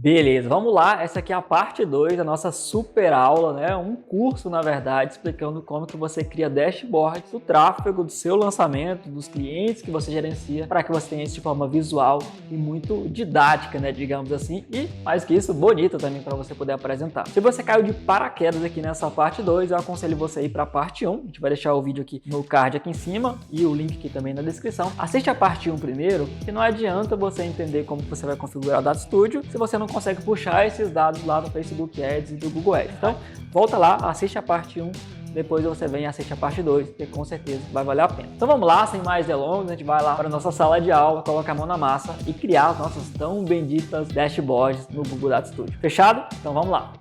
Beleza, vamos lá. Essa aqui é a parte 2 da nossa super aula, né? Um curso, na verdade, explicando como que você cria dashboards do tráfego do seu lançamento, dos clientes que você gerencia, para que você tenha isso de forma visual e muito didática, né? Digamos assim, e mais que isso, bonita também para você poder apresentar. Se você caiu de paraquedas aqui nessa parte 2, eu aconselho você a ir para a parte 1. A gente vai deixar o vídeo aqui no card aqui em cima e o link aqui também na descrição. Assiste a parte 1 primeiro, que não adianta você entender como você vai configurar o Data Studio se você não consegue puxar esses dados lá do Facebook Ads e do Google Ads. Então, volta lá, assiste a parte 1, depois você vem e assiste a parte 2, que com certeza vai valer a pena. Então vamos lá, sem mais delongas, a gente vai lá para a nossa sala de aula, colocar a mão na massa e criar as nossas tão benditas dashboards no Google Data Studio. Fechado? Então vamos lá.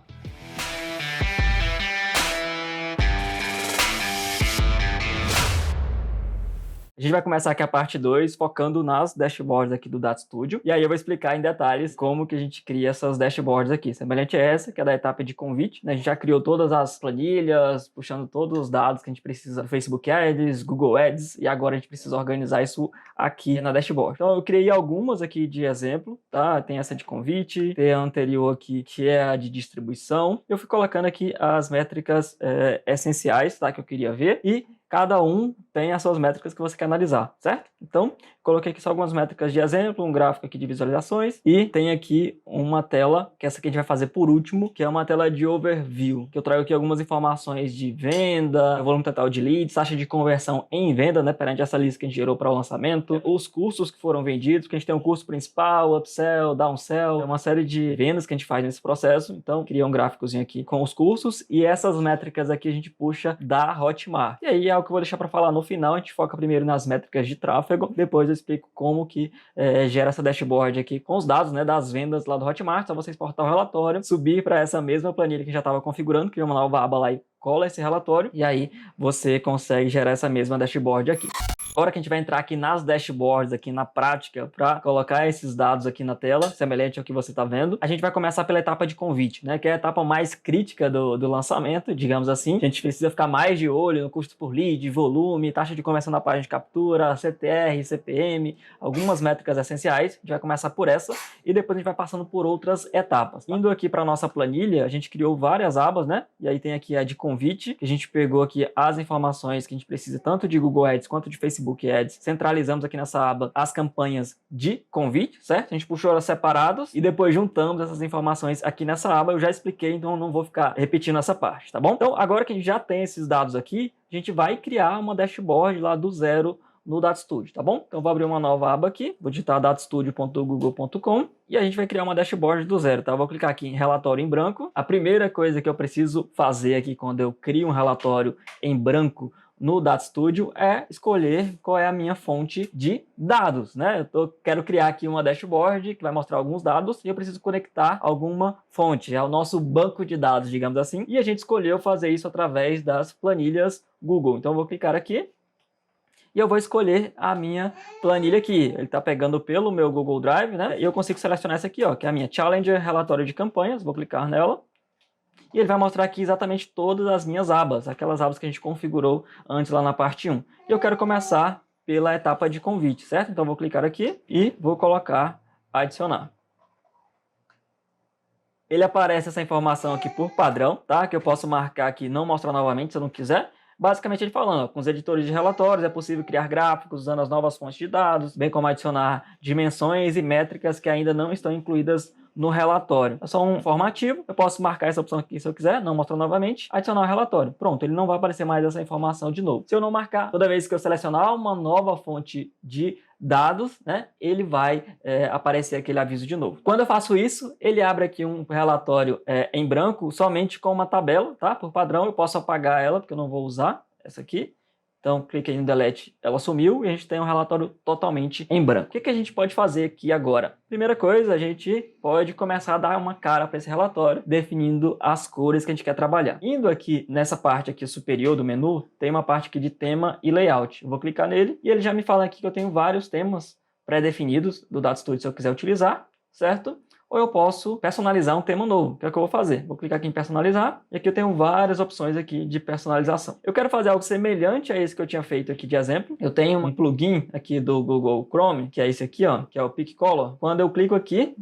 A gente vai começar aqui a parte 2, focando nas dashboards aqui do Data Studio. E aí eu vou explicar em detalhes como que a gente cria essas dashboards aqui. Semelhante a essa, que é da etapa de convite, né? A gente já criou todas as planilhas, puxando todos os dados que a gente precisa do Facebook Ads, Google Ads, e agora a gente precisa organizar isso aqui na dashboard. Então eu criei algumas aqui de exemplo, tá? Tem essa de convite, tem a anterior aqui, que é a de distribuição. Eu fui colocando aqui as métricas essenciais, tá? Que eu queria ver, e cada um tem as suas métricas que você quer analisar, certo? Então, coloquei aqui só algumas métricas de exemplo, um gráfico aqui de visualizações e tem aqui uma tela, que essa aqui a gente vai fazer por último, que é uma tela de overview, que eu trago aqui algumas informações de venda, volume total de leads, taxa de conversão em venda, né, perante essa lista que a gente gerou para o lançamento, os cursos que foram vendidos, que a gente tem um curso principal, upsell, downsell, uma série de vendas que a gente faz nesse processo. Então, criei um gráficozinho aqui com os cursos e essas métricas aqui a gente puxa da Hotmart. E aí é o que eu vou deixar para falar no final. A gente foca primeiro nas métricas de tráfego, depois eu explico como que gera essa dashboard aqui com os dados, né, das vendas lá do Hotmart. Só você exportar o relatório, subir para essa mesma planilha que já estava configurando, criar uma nova aba lá e cola esse relatório, e aí você consegue gerar essa mesma dashboard aqui. Agora que a gente vai entrar aqui nas dashboards, aqui na prática, para colocar esses dados aqui na tela, semelhante ao que você está vendo, a gente vai começar pela etapa de convite, né, que é a etapa mais crítica do lançamento, digamos assim. A gente precisa ficar mais de olho no custo por lead, volume, taxa de conversão na página de captura, CTR, CPM, algumas métricas essenciais. A gente vai começar por essa e depois a gente vai passando por outras etapas. Indo aqui para a nossa planilha, a gente criou várias abas, né, e aí tem aqui a de convite, que a gente pegou aqui as informações que a gente precisa tanto de Google Ads quanto de Facebook Ads, centralizamos aqui nessa aba as campanhas de convite, certo? A gente puxou elas separados e depois juntamos essas informações aqui nessa aba. Eu já expliquei, então não vou ficar repetindo essa parte, tá bom? Então, agora que a gente já tem esses dados aqui, a gente vai criar uma dashboard lá do zero no Data Studio, tá bom? Então, vou abrir uma nova aba aqui, vou digitar datastudio.google.com e a gente vai criar uma dashboard do zero, tá? Eu vou clicar aqui em relatório em branco. A primeira coisa que eu preciso fazer aqui quando eu crio um relatório em branco no Data Studio é escolher qual é a minha fonte de dados, né? Eu quero criar aqui uma dashboard que vai mostrar alguns dados e eu preciso conectar alguma fonte, é o nosso banco de dados, digamos assim, e a gente escolheu fazer isso através das planilhas Google. Então eu vou clicar aqui e eu vou escolher a minha planilha aqui. Ele está pegando pelo meu Google Drive, né? E eu consigo selecionar essa aqui, ó, que é a minha Challenger Relatório de Campanhas. Vou clicar nela. E ele vai mostrar aqui exatamente todas as minhas abas, aquelas abas que a gente configurou antes lá na parte 1. E eu quero começar pela etapa de convite, certo? Então eu vou clicar aqui e vou colocar adicionar. Ele aparece essa informação aqui por padrão, tá? Que eu posso marcar aqui, não mostrar novamente se eu não quiser. Basicamente ele falando, ó, com os editores de relatórios é possível criar gráficos usando as novas fontes de dados, bem como adicionar dimensões e métricas que ainda não estão incluídas no relatório. É só um informativo, eu posso marcar essa opção aqui se eu quiser, não mostrar novamente, adicionar o relatório. Pronto, ele não vai aparecer mais essa informação de novo. Se eu não marcar, toda vez que eu selecionar uma nova fonte de dados, né, ele vai aparecer aquele aviso de novo. Quando eu faço isso, ele abre aqui um relatório em branco, somente com uma tabela, tá? Por padrão, eu posso apagar ela, porque eu não vou usar essa aqui. Então, cliquei no Delete, ela sumiu e a gente tem um relatório totalmente em branco. O que a gente pode fazer aqui agora? Primeira coisa, a gente pode começar a dar uma cara para esse relatório, definindo as cores que a gente quer trabalhar. Indo aqui nessa parte aqui superior do menu, tem uma parte aqui de tema e layout. Eu vou clicar nele e ele já me fala aqui que eu tenho vários temas pré-definidos do Data Studio se eu quiser utilizar, certo? Ou eu posso personalizar um tema novo, que é o que eu vou fazer. Vou clicar aqui em personalizar, e aqui eu tenho várias opções aqui de personalização. Eu quero fazer algo semelhante a esse que eu tinha feito aqui de exemplo. Eu tenho um plugin aqui do Google Chrome, que é esse aqui, ó, que é o Pick Color. Quando eu clico aqui,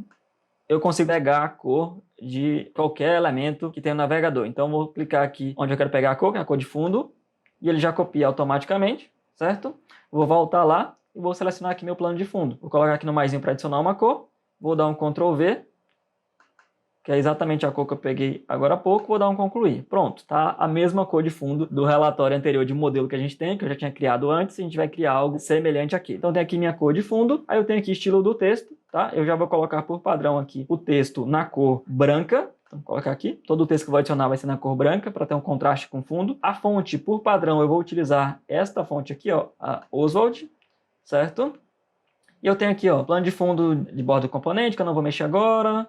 eu consigo pegar a cor de qualquer elemento que tem no navegador. Então, vou clicar aqui onde eu quero pegar a cor, que é a cor de fundo, e ele já copia automaticamente, certo? Vou voltar lá e vou selecionar aqui meu plano de fundo. Vou colocar aqui no maisinho para adicionar uma cor, vou dar um Ctrl V, que é exatamente a cor que eu peguei agora há pouco, vou dar um concluir. Pronto, tá a mesma cor de fundo do relatório anterior de modelo que a gente tem, que eu já tinha criado antes, a gente vai criar algo semelhante aqui. Então tem aqui minha cor de fundo, aí eu tenho aqui estilo do texto, tá? Eu já vou colocar por padrão aqui o texto na cor branca. Então, vou colocar aqui, todo o texto que eu vou adicionar vai ser na cor branca, para ter um contraste com o fundo. A fonte, por padrão, eu vou utilizar esta fonte aqui, ó, a Oswald, certo? E eu tenho aqui, ó, plano de fundo de borda do componente, que eu não vou mexer agora.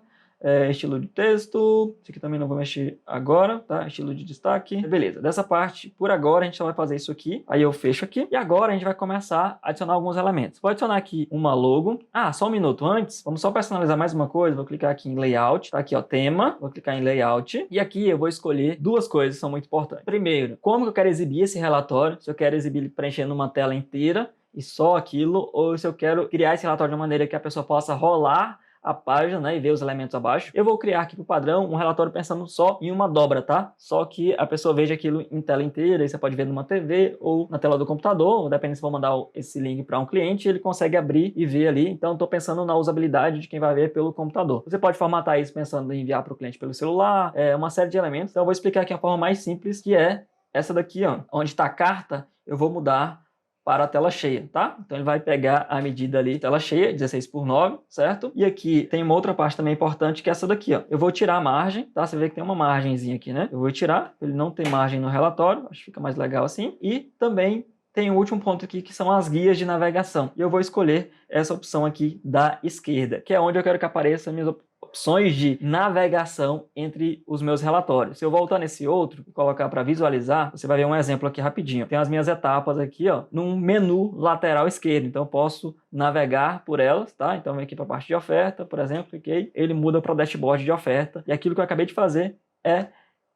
Estilo de texto, isso aqui também não vou mexer agora, tá? Estilo de destaque, beleza. Dessa parte, por agora, a gente só vai fazer isso aqui, aí eu fecho aqui, e agora a gente vai começar a adicionar alguns elementos. Vou adicionar aqui uma logo, só um minuto antes, vamos só personalizar mais uma coisa, vou clicar aqui em Layout, tá aqui, ó, tema, vou clicar em Layout, e aqui eu vou escolher duas coisas que são muito importantes. Primeiro, como eu quero exibir esse relatório, se eu quero exibir ele preenchendo uma tela inteira, e só aquilo, ou se eu quero criar esse relatório de uma maneira que a pessoa possa rolar a página, né, e ver os elementos abaixo. Eu vou criar aqui para o padrão um relatório pensando só em uma dobra, tá? Só que a pessoa veja aquilo em tela inteira, e você pode ver numa TV ou na tela do computador, dependendo se for mandar esse link para um cliente, ele consegue abrir e ver ali. Então, estou pensando na usabilidade de quem vai ver pelo computador. Você pode formatar isso pensando em enviar para o cliente pelo celular, uma série de elementos. Então, eu vou explicar aqui a forma mais simples, que é essa daqui, ó, onde está a carta, eu vou mudar para a tela cheia, tá? Então ele vai pegar a medida ali, tela cheia, 16:9, certo? E aqui tem uma outra parte também importante, que é essa daqui, ó. Eu vou tirar a margem, tá? Você vê que tem uma margenzinha aqui, né? Eu vou tirar, ele não tem margem no relatório, acho que fica mais legal assim. E também tem o último ponto aqui, que são as guias de navegação. E eu vou escolher essa opção aqui da esquerda, que é onde eu quero que apareça minhas opções de navegação entre os meus relatórios. Se eu voltar nesse outro e colocar para visualizar, você vai ver um exemplo aqui rapidinho. Tem as minhas etapas aqui, ó, num menu lateral esquerdo. Então eu posso navegar por elas, tá? Então vem aqui para a parte de oferta, por exemplo, cliquei, ele muda para o dashboard de oferta. E aquilo que eu acabei de fazer é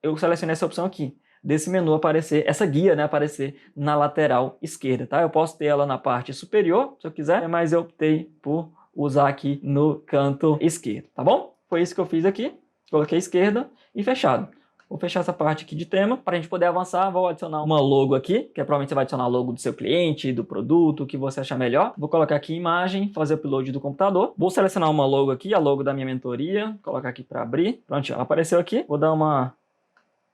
eu selecionei essa opção aqui, desse menu aparecer, essa guia, né, aparecer na lateral esquerda, tá? Eu posso ter ela na parte superior, se eu quiser, mas eu optei por usar aqui no canto esquerdo, tá bom? Foi isso que eu fiz aqui, coloquei esquerda e fechado. Vou fechar essa parte aqui de tema. Para a gente poder avançar, vou adicionar uma logo aqui, que provavelmente você vai adicionar a logo do seu cliente, do produto, o que você achar melhor. Vou colocar aqui imagem, fazer o upload do computador. Vou selecionar uma logo aqui, a logo da minha mentoria, colocar aqui para abrir. Pronto, ela apareceu aqui. Vou dar uma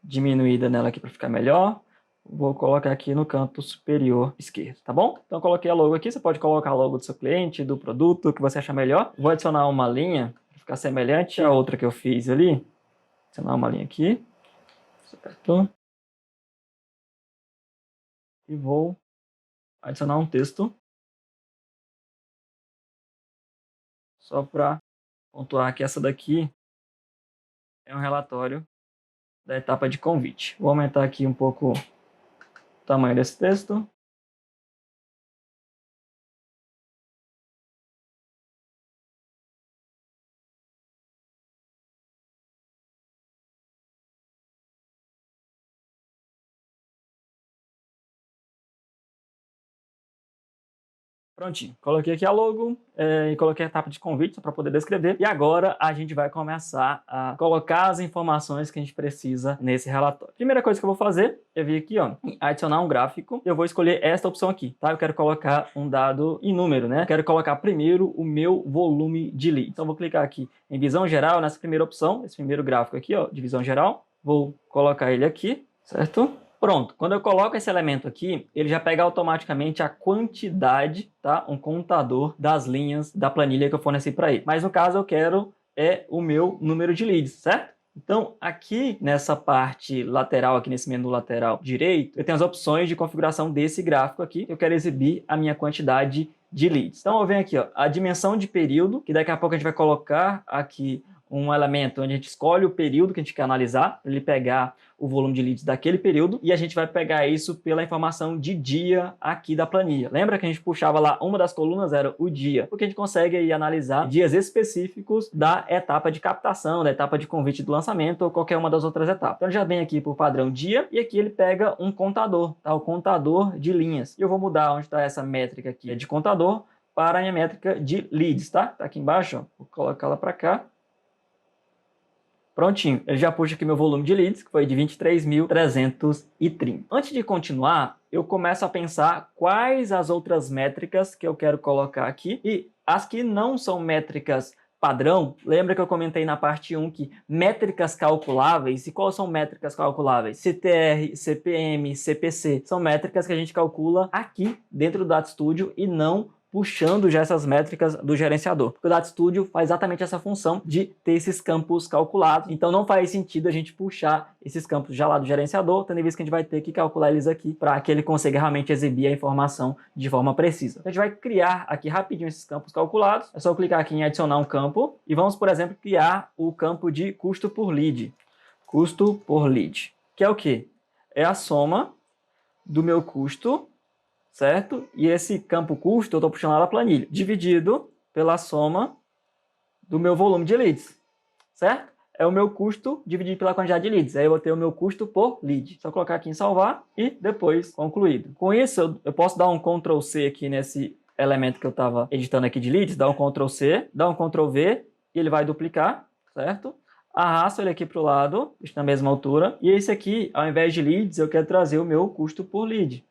diminuída nela aqui para ficar melhor. Vou colocar aqui no canto superior esquerdo, tá bom? Então, coloquei a logo aqui. Você pode colocar a logo do seu cliente, do produto, o que você achar melhor. Vou adicionar uma linha para ficar semelhante à outra que eu fiz ali. Adicionar uma linha aqui. Certo. E vou adicionar um texto. Só para pontuar que essa daqui é um relatório da etapa de convite. Vou aumentar aqui um pouco o tamanho desse texto. Prontinho, coloquei aqui a logo e coloquei a etapa de convite para poder descrever. E agora a gente vai começar a colocar as informações que a gente precisa nesse relatório. Primeira coisa que eu vou fazer, eu vim aqui, ó, em adicionar um gráfico. Eu vou escolher esta opção aqui, tá? Eu quero colocar um dado em número, né? Quero colocar primeiro o meu volume de leads. Então, eu vou clicar aqui em visão geral, nessa primeira opção, esse primeiro gráfico aqui, ó, de visão geral. Vou colocar ele aqui, certo? Pronto, quando eu coloco esse elemento aqui, ele já pega automaticamente a quantidade, tá? Um contador das linhas da planilha que eu forneci para ele. Mas no caso eu quero o meu número de leads, certo? Então, aqui nessa parte lateral, aqui nesse menu lateral direito, eu tenho as opções de configuração desse gráfico aqui. Eu quero exibir a minha quantidade de leads. Então, eu venho aqui, ó, a dimensão de período, que daqui a pouco a gente vai colocar aqui um elemento onde a gente escolhe o período que a gente quer analisar, para ele pegar o volume de leads daquele período, e a gente vai pegar isso pela informação de dia aqui da planilha. Lembra que a gente puxava lá, uma das colunas era o dia, porque a gente consegue aí analisar dias específicos da etapa de captação, da etapa de convite do lançamento, ou qualquer uma das outras etapas. Então ele já vem aqui por padrão dia, e aqui ele pega um contador, tá? O contador de linhas. E eu vou mudar onde está essa métrica aqui de contador para a minha métrica de leads, tá? Tá aqui embaixo, ó. Vou colocar ela para cá. Prontinho, ele já puxa aqui meu volume de leads, que foi de 23.330. Antes de continuar, eu começo a pensar quais as outras métricas que eu quero colocar aqui. E as que não são métricas padrão, lembra que eu comentei na parte 1 que métricas calculáveis, e quais são métricas calculáveis? CTR, CPM, CPC, são métricas que a gente calcula aqui dentro do Data Studio e não puxando já essas métricas do gerenciador. Porque o Data Studio faz exatamente essa função de ter esses campos calculados, então não faz sentido a gente puxar esses campos já lá do gerenciador, tendo em vista que a gente vai ter que calcular eles aqui para que ele consiga realmente exibir a informação de forma precisa. Então, a gente vai criar aqui rapidinho esses campos calculados, é só eu clicar aqui em adicionar um campo e vamos, por exemplo, criar o campo de custo por lead. Custo por lead, que é o quê? É a soma do meu custo, certo? E esse campo custo eu estou puxando lá da planilha, dividido pela soma do meu volume de leads, certo? É o meu custo dividido pela quantidade de leads. Aí eu vou ter o meu custo por lead. Só colocar aqui em salvar e depois concluído. Com isso, eu posso dar um Ctrl C aqui nesse elemento que eu estava editando aqui de leads, dar um Ctrl C, dar um Ctrl V e ele vai duplicar, certo? Arrasto ele aqui para o lado, deixa na mesma altura. E esse aqui, ao invés de leads, eu quero trazer o meu custo por lead.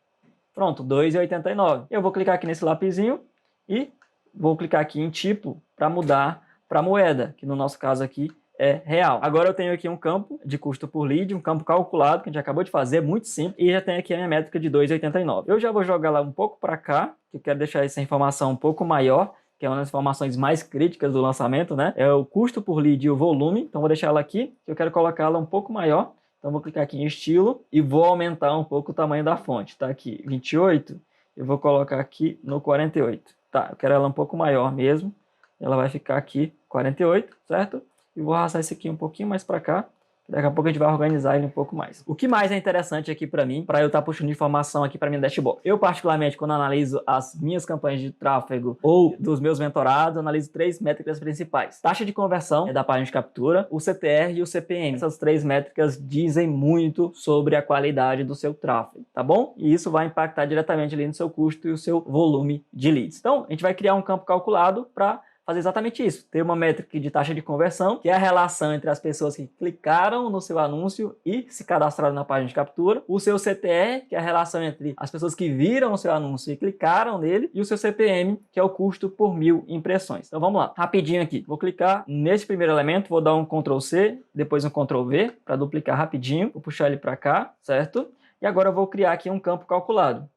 Pronto, 2,89. Eu vou clicar aqui nesse lapisinho e vou clicar aqui em tipo para mudar para moeda, que no nosso caso aqui é real. Agora eu tenho aqui um campo de custo por lead, um campo calculado que a gente acabou de fazer, muito simples, e já tenho aqui a minha métrica de 2,89. Eu já vou jogar lá um pouco para cá, que eu quero deixar essa informação um pouco maior, que é uma das informações mais críticas do lançamento, né? É o custo por lead e o volume. Então vou deixar ela aqui, que eu quero colocá-la um pouco maior. Então, vou clicar aqui em estilo e vou aumentar um pouco o tamanho da fonte. Tá aqui 28, eu vou colocar aqui no 48. Tá, eu quero ela um pouco maior mesmo. Ela vai ficar aqui 48, certo? E vou arrastar esse aqui um pouquinho mais para cá. Daqui a pouco a gente vai organizar ele um pouco mais. O que mais é interessante aqui para mim, para eu estar puxando informação aqui para minha dashboard? Eu, particularmente, quando analiso as minhas campanhas de tráfego ou dos meus mentorados, analiso 3 métricas principais. Taxa de conversão é da página de captura, o CTR e o CPM. Essas 3 métricas dizem muito sobre a qualidade do seu tráfego, tá bom? E isso vai impactar diretamente ali no seu custo e o seu volume de leads. Então, a gente vai criar um campo calculado para fazer exatamente isso, ter uma métrica de taxa de conversão, que é a relação entre as pessoas que clicaram no seu anúncio e se cadastraram na página de captura, o seu CTR, que é a relação entre as pessoas que viram o seu anúncio e clicaram nele, e o seu CPM, que é o custo por 1000 impressões. Então vamos lá, rapidinho aqui, vou clicar nesse primeiro elemento, vou dar um Ctrl C, depois um Ctrl V, para duplicar rapidinho, vou puxar ele para cá, certo? E agora eu vou criar aqui um campo calculado.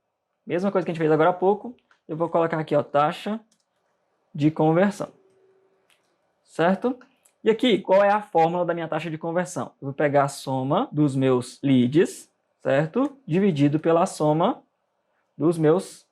Mesma coisa que a gente fez agora há pouco, eu vou colocar aqui, ó, taxa de conversão, certo? E aqui, qual é a fórmula da minha taxa de conversão? Eu vou pegar a soma dos meus leads, certo? Dividido pela soma dos meus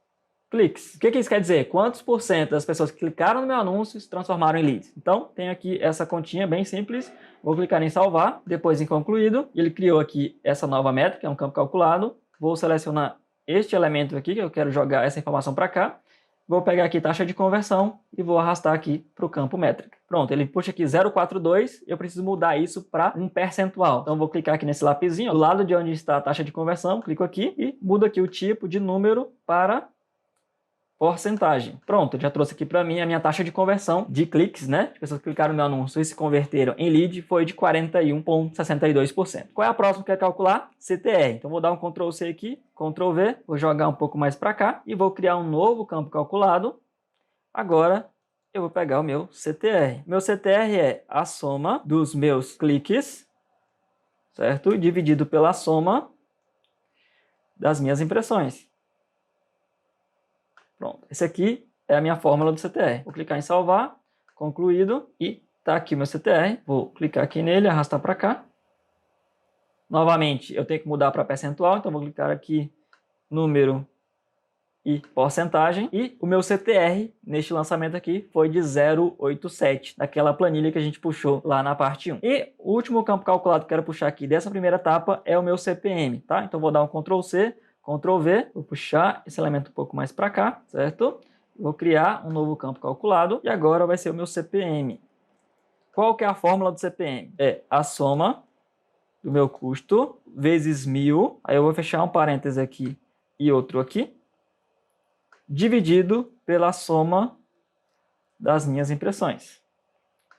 cliques. O que isso quer dizer? Quantos por cento das pessoas que clicaram no meu anúncio se transformaram em leads? Então, tenho aqui essa continha bem simples. Vou clicar em salvar, depois em concluído. Ele criou aqui essa nova métrica, é um campo calculado. Vou selecionar este elemento aqui, que eu quero jogar essa informação para cá. Vou pegar aqui taxa de conversão e vou arrastar aqui para o campo métrica. Pronto, ele puxa aqui 0,42, eu preciso mudar isso para um percentual. Então, vou clicar aqui nesse lapisinho, do lado de onde está a taxa de conversão, clico aqui e mudo aqui o tipo de número para porcentagem. Pronto, já trouxe aqui para mim a minha taxa de conversão de cliques, né? As pessoas que clicaram no meu anúncio e se converteram em lead foi de 41,62%. Qual é a próxima que eu quero calcular? CTR. Então, vou dar um Ctrl C aqui, Ctrl V, vou jogar um pouco mais para cá e vou criar um novo campo calculado. Agora, eu vou pegar o meu CTR. Meu CTR é a soma dos meus cliques, certo? Dividido pela soma das minhas impressões. Pronto, esse aqui é a minha fórmula do CTR. Vou clicar em salvar, concluído, e tá aqui o meu CTR. Vou clicar aqui nele, arrastar para cá. Novamente, eu tenho que mudar para percentual, então vou clicar aqui, número e porcentagem. E o meu CTR, neste lançamento aqui, foi de 0,87, daquela planilha que a gente puxou lá na parte 1. E o último campo calculado que eu quero puxar aqui dessa primeira etapa é o meu CPM, tá? Então vou dar um Ctrl C, Ctrl V, vou puxar esse elemento um pouco mais para cá, certo? Vou criar um novo campo calculado e agora vai ser o meu CPM. Qual que é a fórmula do CPM? É a soma do meu custo vezes 1000, aí eu vou fechar um parêntese aqui e outro aqui, dividido pela soma das minhas impressões.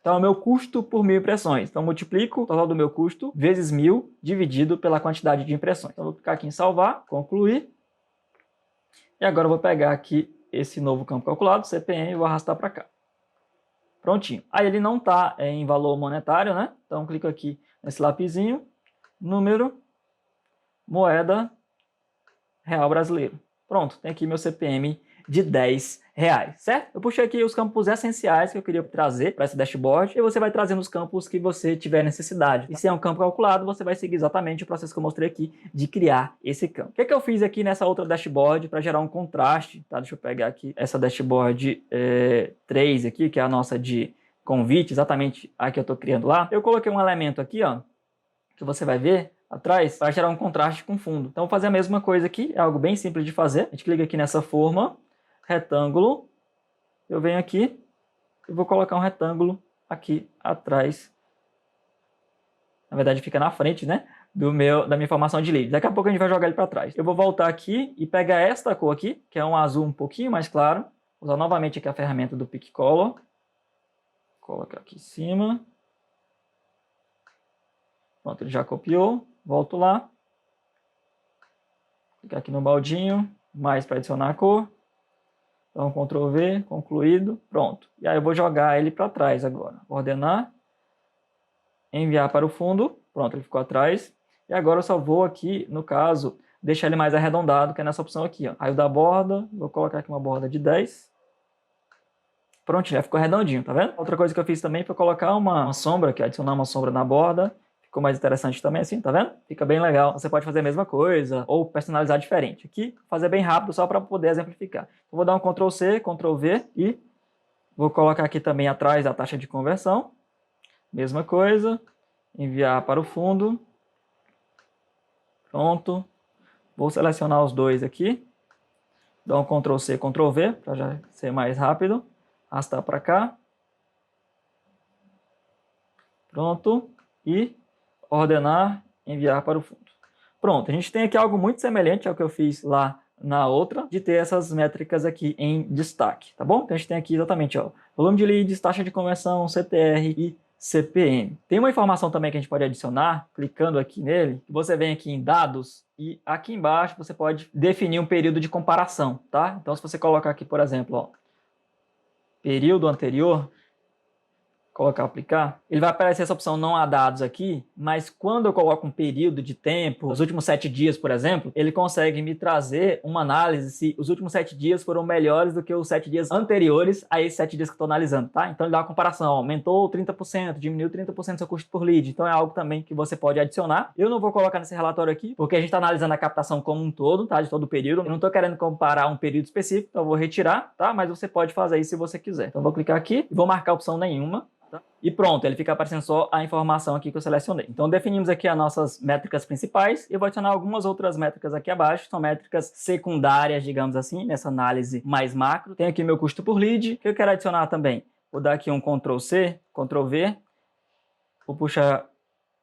Então, é o meu custo por 1.000 impressões. Então, multiplico o total do meu custo vezes 1.000 dividido pela quantidade de impressões. Então, vou clicar aqui em salvar, concluir. E agora eu vou pegar aqui esse novo campo calculado, CPM, e vou arrastar para cá. Prontinho. Aí ele não está em valor monetário, né? Então, clico aqui nesse lapisinho, número, moeda, real brasileiro. Pronto, tem aqui meu CPM de R$10, certo? Eu puxei aqui os campos essenciais que eu queria trazer para esse dashboard e você vai trazendo os campos que você tiver necessidade. E se é um campo calculado, você vai seguir exatamente o processo que eu mostrei aqui de criar esse campo. O que é que eu fiz aqui nessa outra dashboard para gerar um contraste, tá? Deixa eu pegar aqui essa dashboard 3 aqui, que é a nossa de convite, exatamente a que eu estou criando lá. Eu coloquei um elemento aqui, ó, que você vai ver atrás para gerar um contraste com fundo. Então, vou fazer a mesma coisa aqui, é algo bem simples de fazer. A gente clica aqui nessa forma, retângulo, eu venho aqui e vou colocar um retângulo aqui atrás. Na verdade, fica na frente, né, da minha formação de lead. Daqui a pouco a gente vai jogar ele para trás. Eu vou voltar aqui e pegar esta cor aqui, que é um azul um pouquinho mais claro. Vou usar novamente aqui a ferramenta do Pick Color. Colocar aqui em cima. Pronto, ele já copiou. Volto lá. Clicar aqui no baldinho, mais para adicionar a cor. Então, Ctrl V, concluído, pronto. E aí eu vou jogar ele para trás agora. Ordenar, enviar para o fundo, pronto, ele ficou atrás. E agora eu só vou aqui, no caso, deixar ele mais arredondado, que é nessa opção aqui, ó. Raio da borda, vou colocar aqui uma borda de 10. Pronto, já ficou redondinho, tá vendo? Outra coisa que eu fiz também foi colocar uma sombra, que é adicionar uma sombra na borda. Ficou mais interessante também assim, tá vendo? Fica bem legal. Você pode fazer a mesma coisa ou personalizar diferente. Aqui, fazer bem rápido só para poder exemplificar. Eu vou dar um Ctrl C, Ctrl V e vou colocar aqui também atrás a taxa de conversão. Mesma coisa. Enviar para o fundo. Pronto. Vou selecionar os dois aqui. Dar um Ctrl C, Ctrl V para já ser mais rápido. Arrastar para cá. Pronto. E ordenar, enviar para o fundo. Pronto, a gente tem aqui algo muito semelhante ao que eu fiz lá na outra, de ter essas métricas aqui em destaque, tá bom? Então a gente tem aqui exatamente, ó, volume de leads, taxa de conversão, CTR e CPM. Tem uma informação também que a gente pode adicionar, clicando aqui nele, que você vem aqui em dados e aqui embaixo você pode definir um período de comparação, tá? Então se você colocar aqui, por exemplo, ó, período anterior, colocar aplicar, ele vai aparecer essa opção não há dados aqui, mas quando eu coloco um período de tempo, os últimos 7 dias, por exemplo, ele consegue me trazer uma análise se os últimos 7 dias foram melhores do que os 7 dias anteriores a esses 7 dias que eu estou analisando, tá? Então ele dá uma comparação, aumentou 30%, diminuiu 30% seu custo por lead, então é algo também que você pode adicionar. Eu não vou colocar nesse relatório aqui, porque a gente está analisando a captação como um todo, tá? De todo o período, eu não estou querendo comparar um período específico, então eu vou retirar, tá? Mas você pode fazer isso se você quiser. Então eu vou clicar aqui e vou marcar a opção nenhuma. E pronto, ele fica aparecendo só a informação aqui que eu selecionei. Então definimos aqui as nossas métricas principais e eu vou adicionar algumas outras métricas aqui abaixo, são métricas secundárias, digamos assim, nessa análise mais macro. Tem aqui meu custo por lead, que eu quero adicionar também. Vou dar aqui um Ctrl C, Ctrl V, vou puxar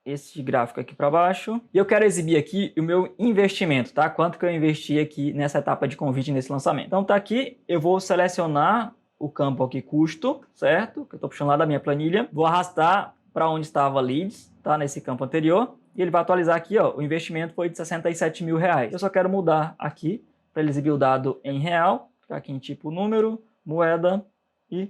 esse gráfico aqui para baixo. E eu quero exibir aqui o meu investimento, tá? Quanto que eu investi aqui nessa etapa de convite, nesse lançamento. Então tá aqui, eu vou selecionar o campo aqui custo, certo? Que eu estou puxando lá da minha planilha. Vou arrastar para onde estava leads, tá? Nesse campo anterior. E ele vai atualizar aqui, ó. O investimento foi de R$67 mil. Eu só quero mudar aqui para ele exibir o dado em real. Ficar aqui em tipo número, moeda e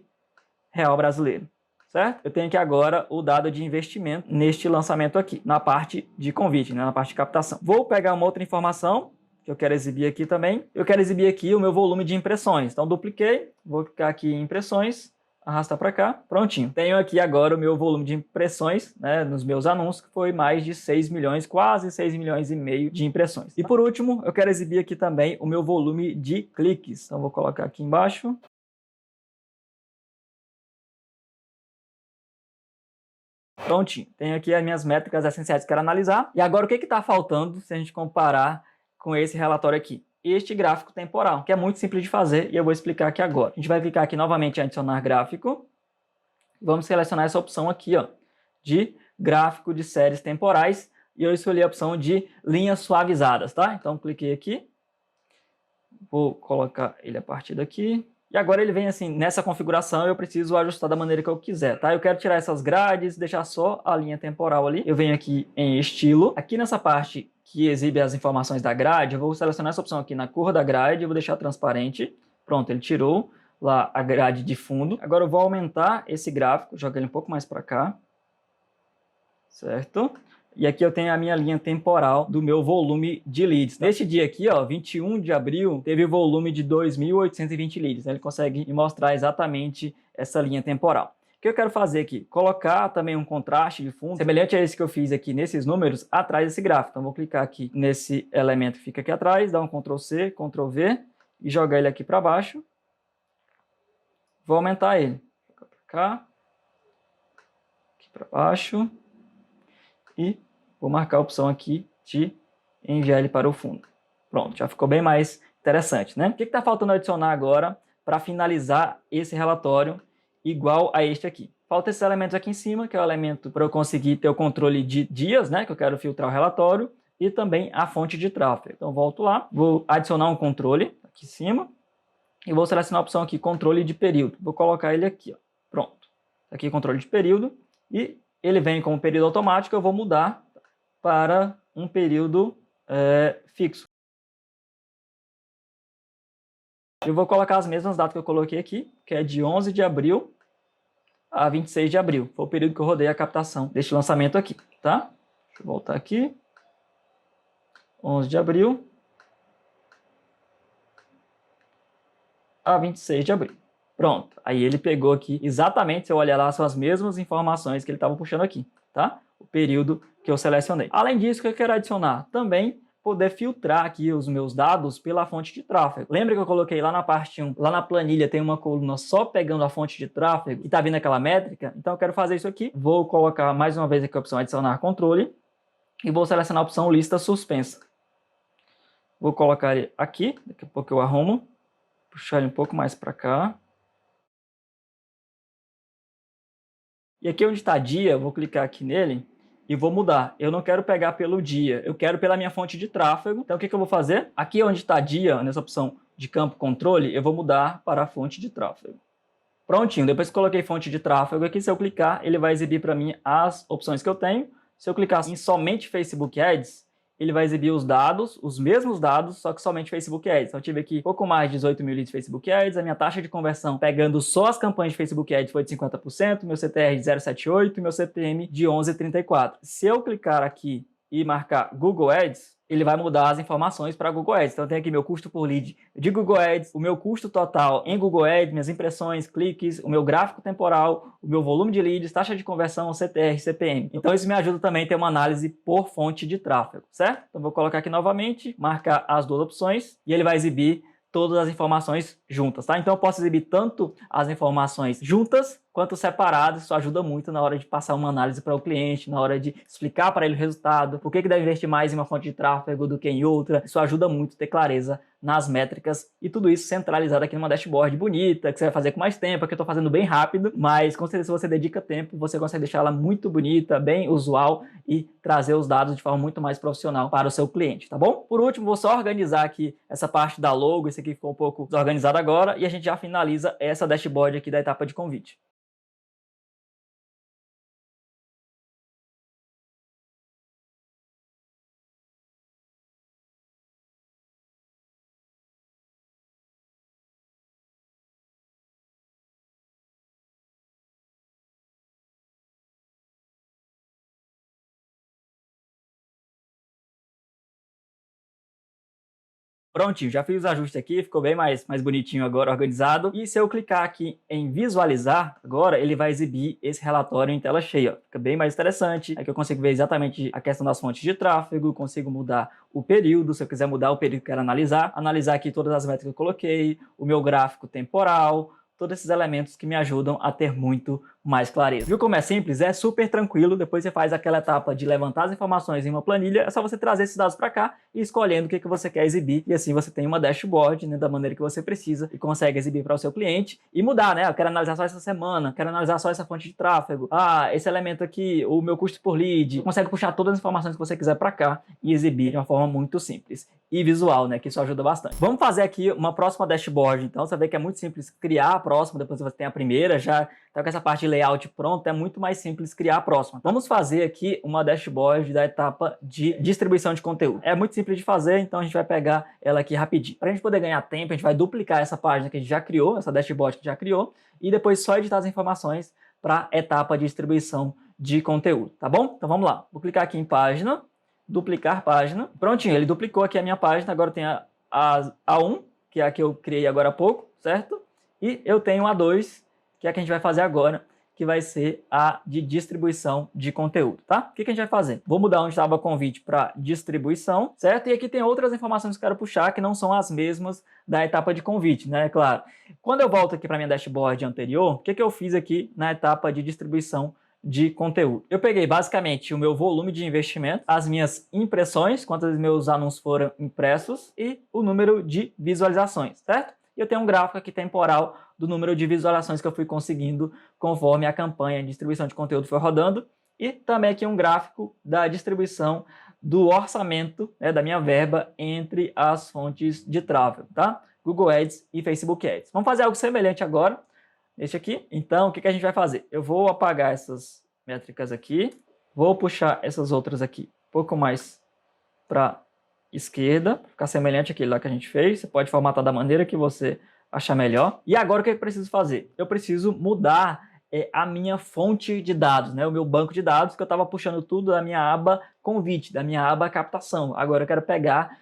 real brasileiro, certo? Eu tenho aqui agora o dado de investimento neste lançamento aqui, na parte de convite, né? Na parte de captação. Vou pegar uma outra informação que eu quero exibir aqui também. Eu quero exibir aqui o meu volume de impressões. Então, dupliquei, vou clicar aqui em impressões, arrastar para cá, prontinho. Tenho aqui agora o meu volume de impressões, né, nos meus anúncios, que foi mais de 6 milhões, quase 6 milhões e meio de impressões. E por último, eu quero exibir aqui também o meu volume de cliques. Então, vou colocar aqui embaixo. Prontinho. Tenho aqui as minhas métricas essenciais que quero analisar. E agora, o que está faltando se a gente comparar com esse relatório aqui? Este gráfico temporal, que é muito simples de fazer e eu vou explicar aqui agora. A gente vai clicar aqui novamente em adicionar gráfico. Vamos selecionar essa opção aqui, ó, de gráfico de séries temporais e eu escolhi a opção de linhas suavizadas, tá? Então cliquei aqui, vou colocar ele a partir daqui, E agora ele vem assim, nessa configuração eu preciso ajustar da maneira que eu quiser, tá? Eu quero tirar essas grades, deixar só a linha temporal ali. Eu venho aqui em estilo. Aqui nessa parte que exibe as informações da grade, eu vou selecionar essa opção aqui na cor da grade, eu vou deixar transparente. Pronto, ele tirou lá a grade de fundo. Agora eu vou aumentar esse gráfico, jogar ele um pouco mais para cá. Certo? E aqui eu tenho a minha linha temporal do meu volume de leads. Neste dia aqui, ó, 21 de abril, teve volume de 2.820 leads. Ele consegue me mostrar exatamente essa linha temporal. O que eu quero fazer aqui? Colocar também um contraste de fundo, semelhante a esse que eu fiz aqui nesses números, atrás desse gráfico. Então, vou clicar aqui nesse elemento que fica aqui atrás, dar um Ctrl+C, Ctrl+V e jogar ele aqui para baixo. Vou aumentar ele. Para cá, aqui para baixo. E vou marcar a opção aqui de enviar ele para o fundo. Pronto, já ficou bem mais interessante, né? O que está faltando adicionar agora para finalizar esse relatório igual a este aqui? Falta esses elementos aqui em cima, que é o elemento para eu conseguir ter o controle de dias, né? Que eu quero filtrar o relatório, e também a fonte de tráfego. Então, volto lá, vou adicionar um controle aqui em cima, e vou selecionar a opção aqui, controle de período. Vou colocar ele aqui, ó. Pronto. Aqui, controle de período, e ele vem como período automático, eu vou mudar para um período fixo. Eu vou colocar as mesmas datas que eu coloquei aqui, que é de 11 de abril a 26 de abril. Foi o período que eu rodei a captação deste lançamento aqui, tá? Deixa eu voltar aqui. 11 de abril a 26 de abril. Pronto, aí ele pegou aqui, exatamente, se eu olhar lá, são as mesmas informações que ele estava puxando aqui, tá? O período que eu selecionei. Além disso, o que eu quero adicionar? Também poder filtrar aqui os meus dados pela fonte de tráfego. Lembra que eu coloquei lá na parte 1, lá na planilha tem uma coluna só pegando a fonte de tráfego e tá vindo aquela métrica? Então eu quero fazer isso aqui. Vou colocar mais uma vez aqui a opção adicionar controle e vou selecionar a opção lista suspensa. Vou colocar ele aqui, daqui a pouco eu arrumo, puxar ele um pouco mais para cá. E aqui onde está dia, eu vou clicar aqui nele e vou mudar. Eu não quero pegar pelo dia, eu quero pela minha fonte de tráfego. Então o que eu vou fazer? Aqui onde está dia, nessa opção de campo controle, eu vou mudar para a fonte de tráfego. Prontinho, depois que coloquei fonte de tráfego aqui, se eu clicar, ele vai exibir para mim as opções que eu tenho. Se eu clicar em somente Facebook Ads, ele vai exibir os dados, os mesmos dados, só que somente Facebook Ads. Então eu tive aqui pouco mais de 18 mil leads de Facebook Ads, a minha taxa de conversão pegando só as campanhas de Facebook Ads foi de 50%, meu CTR de 0,78 e meu CPM de 11,34. Se eu clicar aqui e marcar Google Ads, ele vai mudar as informações para Google Ads. Então, eu tenho aqui meu custo por lead de Google Ads, o meu custo total em Google Ads, minhas impressões, cliques, o meu gráfico temporal, o meu volume de leads, taxa de conversão, CTR, CPM. Então, isso me ajuda também a ter uma análise por fonte de tráfego, certo? Então, vou colocar aqui novamente, marcar as duas opções e ele vai exibir todas as informações juntas, tá? Então, eu posso exibir tanto as informações juntas quanto separadas. Isso ajuda muito na hora de passar uma análise para o cliente, na hora de explicar para ele o resultado, por que deve investir mais em uma fonte de tráfego do que em outra. Isso ajuda muito a ter clareza nas métricas e tudo isso centralizado aqui numa dashboard bonita, que você vai fazer com mais tempo, que eu estou fazendo bem rápido, mas com certeza se você dedica tempo, você consegue deixar ela muito bonita, bem usual e trazer os dados de forma muito mais profissional para o seu cliente, tá bom? Por último, vou só organizar aqui essa parte da logo, esse aqui ficou um pouco desorganizado agora, e a gente já finaliza essa dashboard aqui da etapa de convite. Prontinho, já fiz os ajustes aqui, ficou bem mais bonitinho agora, organizado. E se eu clicar aqui em visualizar, agora ele vai exibir esse relatório em tela cheia. Ó. Fica bem mais interessante, aqui eu consigo ver exatamente a questão das fontes de tráfego, consigo mudar o período, se eu quiser mudar o período que eu quero analisar aqui todas as métricas que eu coloquei, o meu gráfico temporal, todos esses elementos que me ajudam a ter muito mais clareza. Viu como é simples? É super tranquilo. Depois você faz aquela etapa de levantar as informações em uma planilha, é só você trazer esses dados para cá e escolhendo o que você quer exibir. E assim você tem uma dashboard, né, da maneira que você precisa e consegue exibir para o seu cliente e mudar, né? Eu quero analisar só essa semana, quero analisar só essa fonte de tráfego. Ah, esse elemento aqui, o meu custo por lead. Consegue puxar todas as informações que você quiser para cá e exibir de uma forma muito simples e visual, né? Que isso ajuda bastante. Vamos fazer aqui uma próxima dashboard, então. Você vê que é muito simples criar a próxima, depois você tem a primeira, já tá com essa parte de layout pronta, é muito mais simples criar a próxima. Vamos fazer aqui uma dashboard da etapa de distribuição de conteúdo. É muito simples de fazer, então a gente vai pegar ela aqui rapidinho. Para a gente poder ganhar tempo, a gente vai duplicar essa página que a gente já criou, essa dashboard que já criou, e depois só editar as informações para a etapa de distribuição de conteúdo, tá bom? Então vamos lá. Vou clicar aqui em página, duplicar página. Prontinho, ele duplicou aqui a minha página, agora tem a A1, que é a que eu criei agora há pouco, certo? E eu tenho a 2, que é a que a gente vai fazer agora, que vai ser a de distribuição de conteúdo, tá? O que a gente vai fazer? Vou mudar onde estava convite para distribuição, certo? E aqui tem outras informações que eu quero puxar que não são as mesmas da etapa de convite, né? Claro. Quando eu volto aqui para minha dashboard anterior, o que eu fiz aqui na etapa de distribuição de conteúdo? Eu peguei basicamente o meu volume de investimento, as minhas impressões, quantos meus anúncios foram impressos e o número de visualizações, certo? E eu tenho um gráfico aqui temporal do número de visualizações que eu fui conseguindo conforme a campanha de distribuição de conteúdo foi rodando e também aqui um gráfico da distribuição do orçamento, né, da minha verba entre as fontes de tráfego, tá? Google Ads e Facebook Ads. Vamos fazer algo semelhante agora. Este aqui. Então, o que a gente vai fazer? Eu vou apagar essas métricas aqui, vou puxar essas outras aqui um pouco mais para esquerda, para ficar semelhante àquele lá que a gente fez. Você pode formatar da maneira que você achar melhor. E agora o que eu preciso fazer? Eu preciso mudar a minha fonte de dados, né? O meu banco de dados, que eu estava puxando tudo da minha aba convite, da minha aba captação. Agora eu quero pegar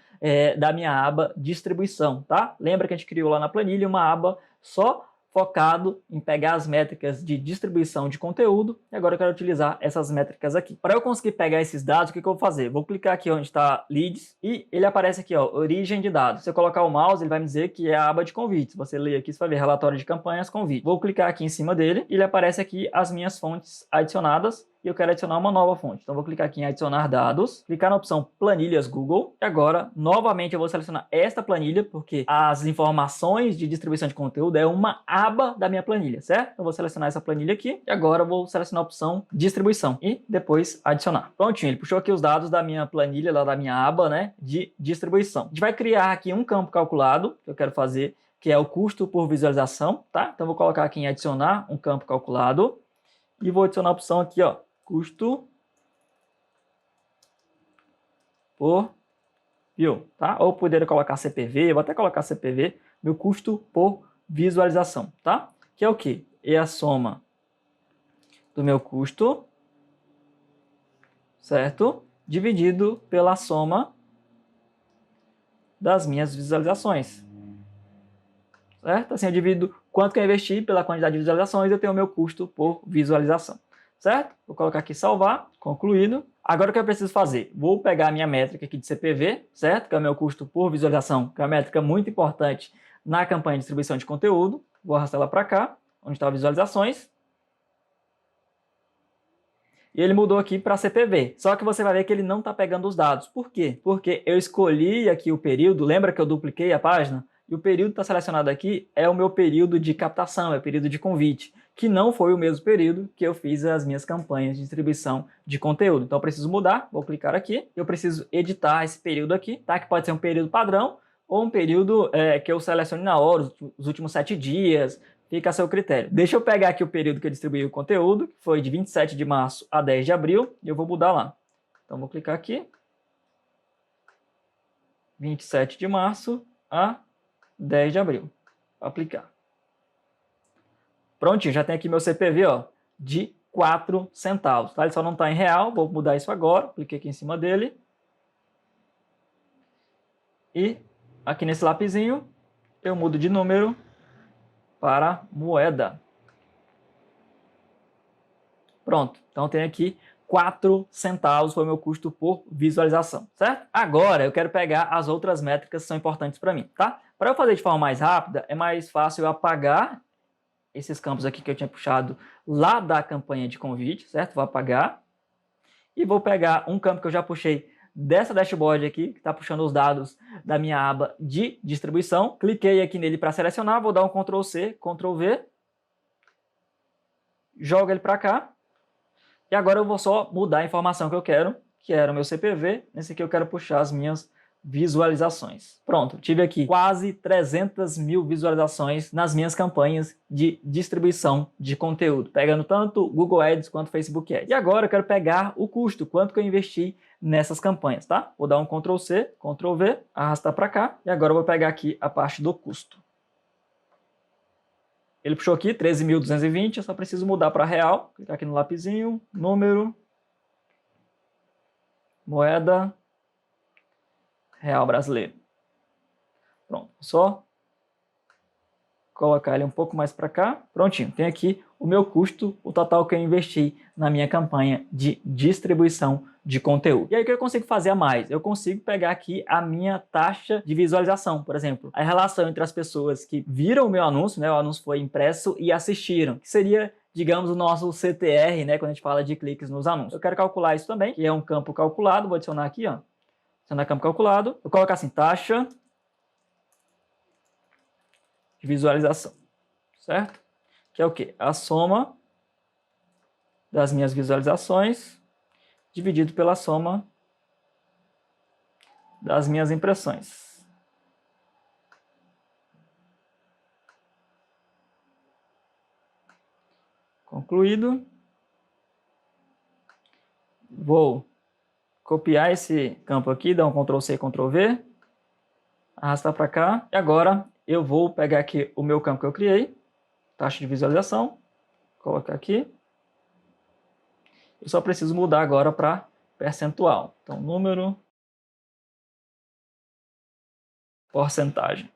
da minha aba distribuição, tá? Lembra que a gente criou lá na planilha uma aba só focado em pegar as métricas de distribuição de conteúdo, e agora eu quero utilizar essas métricas aqui. Para eu conseguir pegar esses dados, o que eu vou fazer? Vou clicar aqui onde está Leads, e ele aparece aqui, ó, origem de dados. Se eu colocar o mouse, ele vai me dizer que é a aba de convites. Você lê aqui, você vai ver relatório de campanhas, convite. Vou clicar aqui em cima dele, e ele aparece aqui as minhas fontes adicionadas, e eu quero adicionar uma nova fonte. Então, vou clicar aqui em adicionar dados, clicar na opção planilhas Google, e agora, novamente, eu vou selecionar esta planilha, porque as informações de distribuição de conteúdo é uma aba da minha planilha, certo? Eu vou selecionar essa planilha aqui, e agora eu vou selecionar a opção distribuição, e depois adicionar. Prontinho, ele puxou aqui os dados da minha planilha, lá da minha aba, né, de distribuição. A gente vai criar aqui um campo calculado, que eu quero fazer, que é o custo por visualização, tá? Então, vou colocar aqui em adicionar um campo calculado, e vou adicionar a opção aqui, ó, custo por view, tá? Ou poderia colocar CPV, eu vou até colocar CPV, meu custo por visualização, tá? Que é o quê? É a soma do meu custo, certo? Dividido pela soma das minhas visualizações, certo? Assim eu divido quanto que eu investi pela quantidade de visualizações, eu tenho o meu custo por visualização. Certo? Vou colocar aqui salvar, concluído. Agora o que eu preciso fazer? Vou pegar a minha métrica aqui de CPV, certo? Que é o meu custo por visualização, que é uma métrica muito importante na campanha de distribuição de conteúdo. Vou arrastar ela para cá, onde está visualizações. E ele mudou aqui para CPV. Só que você vai ver que ele não está pegando os dados. Por quê? Porque eu escolhi aqui o período, lembra que eu dupliquei a página? E o período que está selecionado aqui é o meu período de captação, é o período de convite, que não foi o mesmo período que eu fiz as minhas campanhas de distribuição de conteúdo. Então eu preciso mudar, vou clicar aqui, eu preciso editar esse período aqui, tá? Que pode ser um período padrão ou um período que eu selecione na hora, os últimos 7 dias, fica a seu critério. Deixa eu pegar aqui o período que eu distribuí o conteúdo, que foi de 27 de março a 10 de abril, e eu vou mudar lá. Então vou clicar aqui, 27 de março a 10 de abril. Aplicar. Prontinho, já tem aqui meu CPV, ó, de 4 centavos. Tá? Ele só não está em real, vou mudar isso agora. Cliquei aqui em cima dele. E aqui nesse lapisinho, eu mudo de número para moeda. Pronto, então tem aqui 4 centavos foi o meu custo por visualização, certo? Agora eu quero pegar as outras métricas que são importantes para mim, tá? Para eu fazer de forma mais rápida, é mais fácil eu apagar esses campos aqui que eu tinha puxado lá da campanha de convite, certo? Vou apagar. E vou pegar um campo que eu já puxei dessa dashboard aqui, que está puxando os dados da minha aba de distribuição. Cliquei aqui nele para selecionar, vou dar um Ctrl C, Ctrl V. Jogo ele para cá. E agora eu vou só mudar a informação que eu quero, que era o meu CPV. Nesse aqui eu quero puxar as minhas visualizações. Pronto, tive aqui quase 300 mil visualizações nas minhas campanhas de distribuição de conteúdo, pegando tanto Google Ads quanto Facebook Ads. E agora eu quero pegar o custo, quanto que eu investi nessas campanhas, tá? Vou dar um Ctrl C, Ctrl V, arrastar para cá, e agora eu vou pegar aqui a parte do custo. Ele puxou aqui 13.220, eu só preciso mudar para real, clicar aqui no lapisinho, número, moeda, real brasileiro. Pronto, só colocar ele um pouco mais para cá. Prontinho, tem aqui o meu custo, o total que eu investi na minha campanha de distribuição de conteúdo. E aí o que eu consigo fazer a mais? Eu consigo pegar aqui a minha taxa de visualização, por exemplo, a relação entre as pessoas que viram o meu anúncio, né, o anúncio foi impresso e assistiram, que seria, digamos, o nosso CTR, né, quando a gente fala de cliques nos anúncios. Eu quero calcular isso também, que é um campo calculado, vou adicionar aqui, ó, adicionar campo calculado, vou colocar assim, taxa de visualização, certo? Que é o quê? A soma das minhas visualizações dividido pela soma das minhas impressões. Concluído. Vou copiar esse campo aqui, dar um Ctrl C, Ctrl V, arrastar para cá. E agora eu vou pegar aqui o meu campo que eu criei, taxa de visualização, colocar aqui. Eu só preciso mudar agora para percentual. Então, número, porcentagem.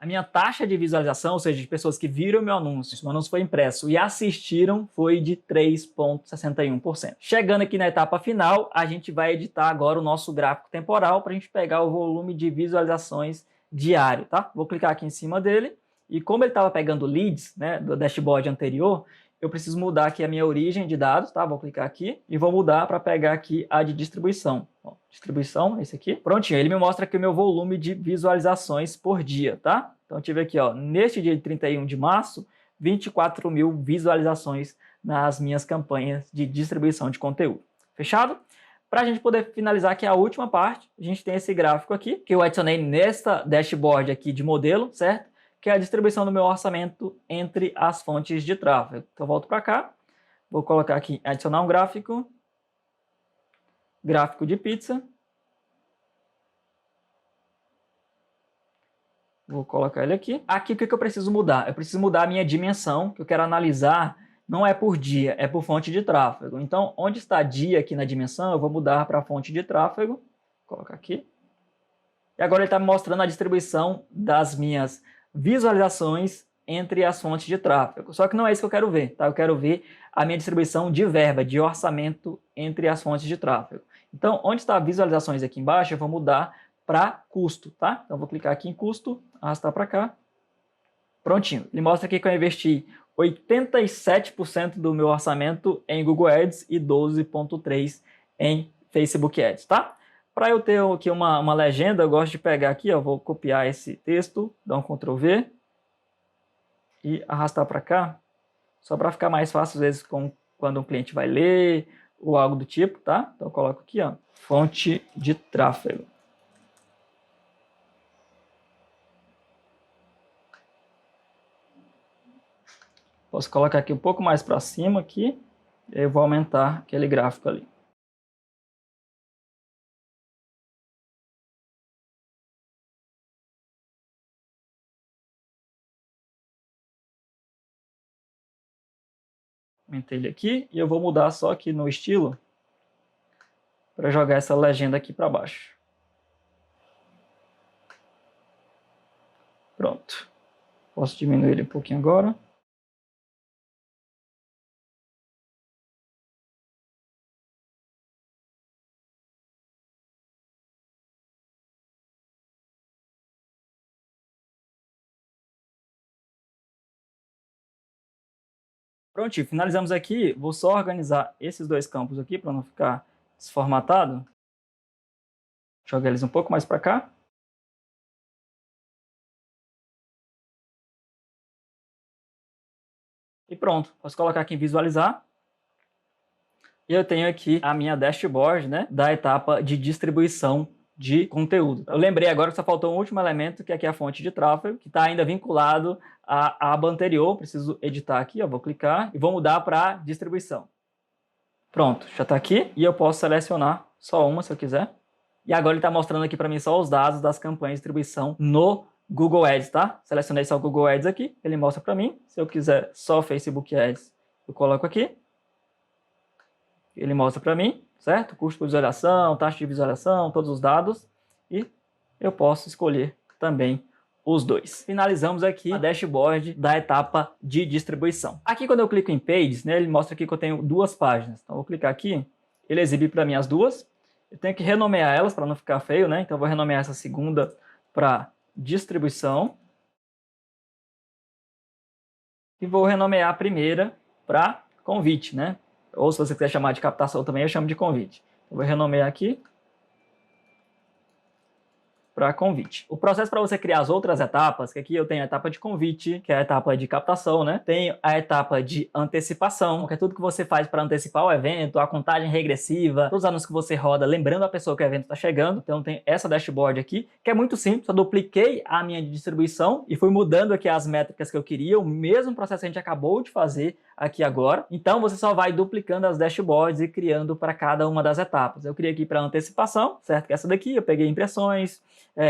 A minha taxa de visualização, ou seja, de pessoas que viram o meu anúncio foi impresso e assistiram, foi de 3,61%. Chegando aqui na etapa final, a gente vai editar agora o nosso gráfico temporal para a gente pegar o volume de visualizações diário, tá? Vou clicar aqui em cima dele e como ele estava pegando leads, né, do dashboard anterior, eu preciso mudar aqui a minha origem de dados, tá? Vou clicar aqui e vou mudar para pegar aqui a de distribuição. Ó, distribuição, esse aqui. Prontinho, ele me mostra aqui o meu volume de visualizações por dia, tá? Então, eu tive aqui, ó, neste dia de 31 de março, 24 mil visualizações nas minhas campanhas de distribuição de conteúdo. Fechado? Para a gente poder finalizar aqui a última parte, a gente tem esse gráfico aqui, que eu adicionei nesta dashboard aqui de modelo, certo? Que é a distribuição do meu orçamento entre as fontes de tráfego. Então, eu volto para cá, vou colocar aqui, adicionar um gráfico, gráfico de pizza. Vou colocar ele aqui. Aqui, o que eu preciso mudar? Eu preciso mudar a minha dimensão, que eu quero analisar, não é por dia, é por fonte de tráfego. Então, onde está dia aqui na dimensão, eu vou mudar para a fonte de tráfego. Vou colocar aqui. E agora ele está me mostrando a distribuição das minhas visualizações entre as fontes de tráfego. Só que não é isso que eu quero ver, tá? Eu quero ver a minha distribuição de verba, de orçamento entre as fontes de tráfego. Então, onde está visualizações aqui embaixo, eu vou mudar para custo, tá? Então, eu vou clicar aqui em custo, arrastar para cá. Prontinho. Ele mostra aqui que eu investi 87% do meu orçamento em Google Ads e 12,3% em Facebook Ads, tá? Para eu ter aqui uma legenda, eu gosto de pegar aqui, ó, vou copiar esse texto, dar um Ctrl V e arrastar para cá, só para ficar mais fácil, às vezes, quando um cliente vai ler ou algo do tipo, tá? Então, eu coloco aqui, ó, fonte de tráfego. Posso colocar aqui um pouco mais para cima aqui, e eu vou aumentar aquele gráfico ali. Aumentei ele aqui e eu vou mudar só aqui no estilo para jogar essa legenda aqui para baixo. Pronto. Posso diminuir ele um pouquinho agora. Prontinho, finalizamos aqui. Vou só organizar esses dois campos aqui para não ficar desformatado. Jogar eles um pouco mais para cá. E pronto, posso colocar aqui em visualizar. E eu tenho aqui a minha dashboard, né, da etapa de distribuição de conteúdo. Eu lembrei agora que só faltou um último elemento, que aqui é a fonte de tráfego, que está ainda vinculado à aba anterior. Preciso editar aqui, ó, vou clicar e vou mudar para distribuição. Pronto, já está aqui e eu posso selecionar só uma se eu quiser. E agora ele está mostrando aqui para mim só os dados das campanhas de distribuição no Google Ads, tá? Selecionei só o Google Ads aqui, ele mostra para mim. Se eu quiser só Facebook Ads, eu coloco aqui. Ele mostra para mim, certo? Custo por visualização, taxa de visualização, todos os dados. E eu posso escolher também os dois. Finalizamos aqui a dashboard da etapa de distribuição. Aqui quando eu clico em Pages, né, ele mostra aqui que eu tenho duas páginas. Então eu vou clicar aqui, ele exibe para mim as duas. Eu tenho que renomear elas para não ficar feio, né? Então eu vou renomear essa segunda para distribuição. E vou renomear a primeira para convite, né? Ou se você quiser chamar de captação também, eu chamo de convite. Eu vou renomear aqui para convite. O processo para você criar as outras etapas, que aqui eu tenho a etapa de convite, que é a etapa de captação, né? Tenho a etapa de antecipação, que é tudo que você faz para antecipar o evento, a contagem regressiva, todos os anúncios que você roda, lembrando a pessoa que o evento está chegando. Então tem essa dashboard aqui, que é muito simples, só dupliquei a minha distribuição e fui mudando aqui as métricas que eu queria, o mesmo processo que a gente acabou de fazer aqui agora. Então você só vai duplicando as dashboards e criando para cada uma das etapas. Eu criei aqui para antecipação, certo? Que é essa daqui, eu peguei impressões,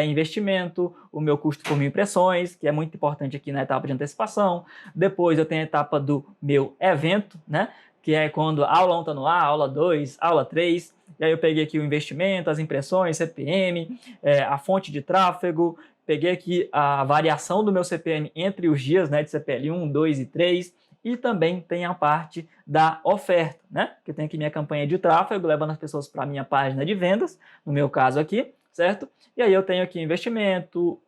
investimento, o meu custo por 1000 impressões, que é muito importante aqui na etapa de antecipação. Depois eu tenho a etapa do meu evento, né? Que é quando a aula 1 está no ar, aula 2, aula 3. E aí eu peguei aqui o investimento, as impressões, CPM, a fonte de tráfego. Peguei aqui a variação do meu CPM entre os dias, né? De CPL 1, 2 e 3. E também tem a parte da oferta, né? Que tem aqui minha campanha de tráfego, levando as pessoas para a minha página de vendas, no meu caso aqui, certo? E aí eu tenho aqui investimento,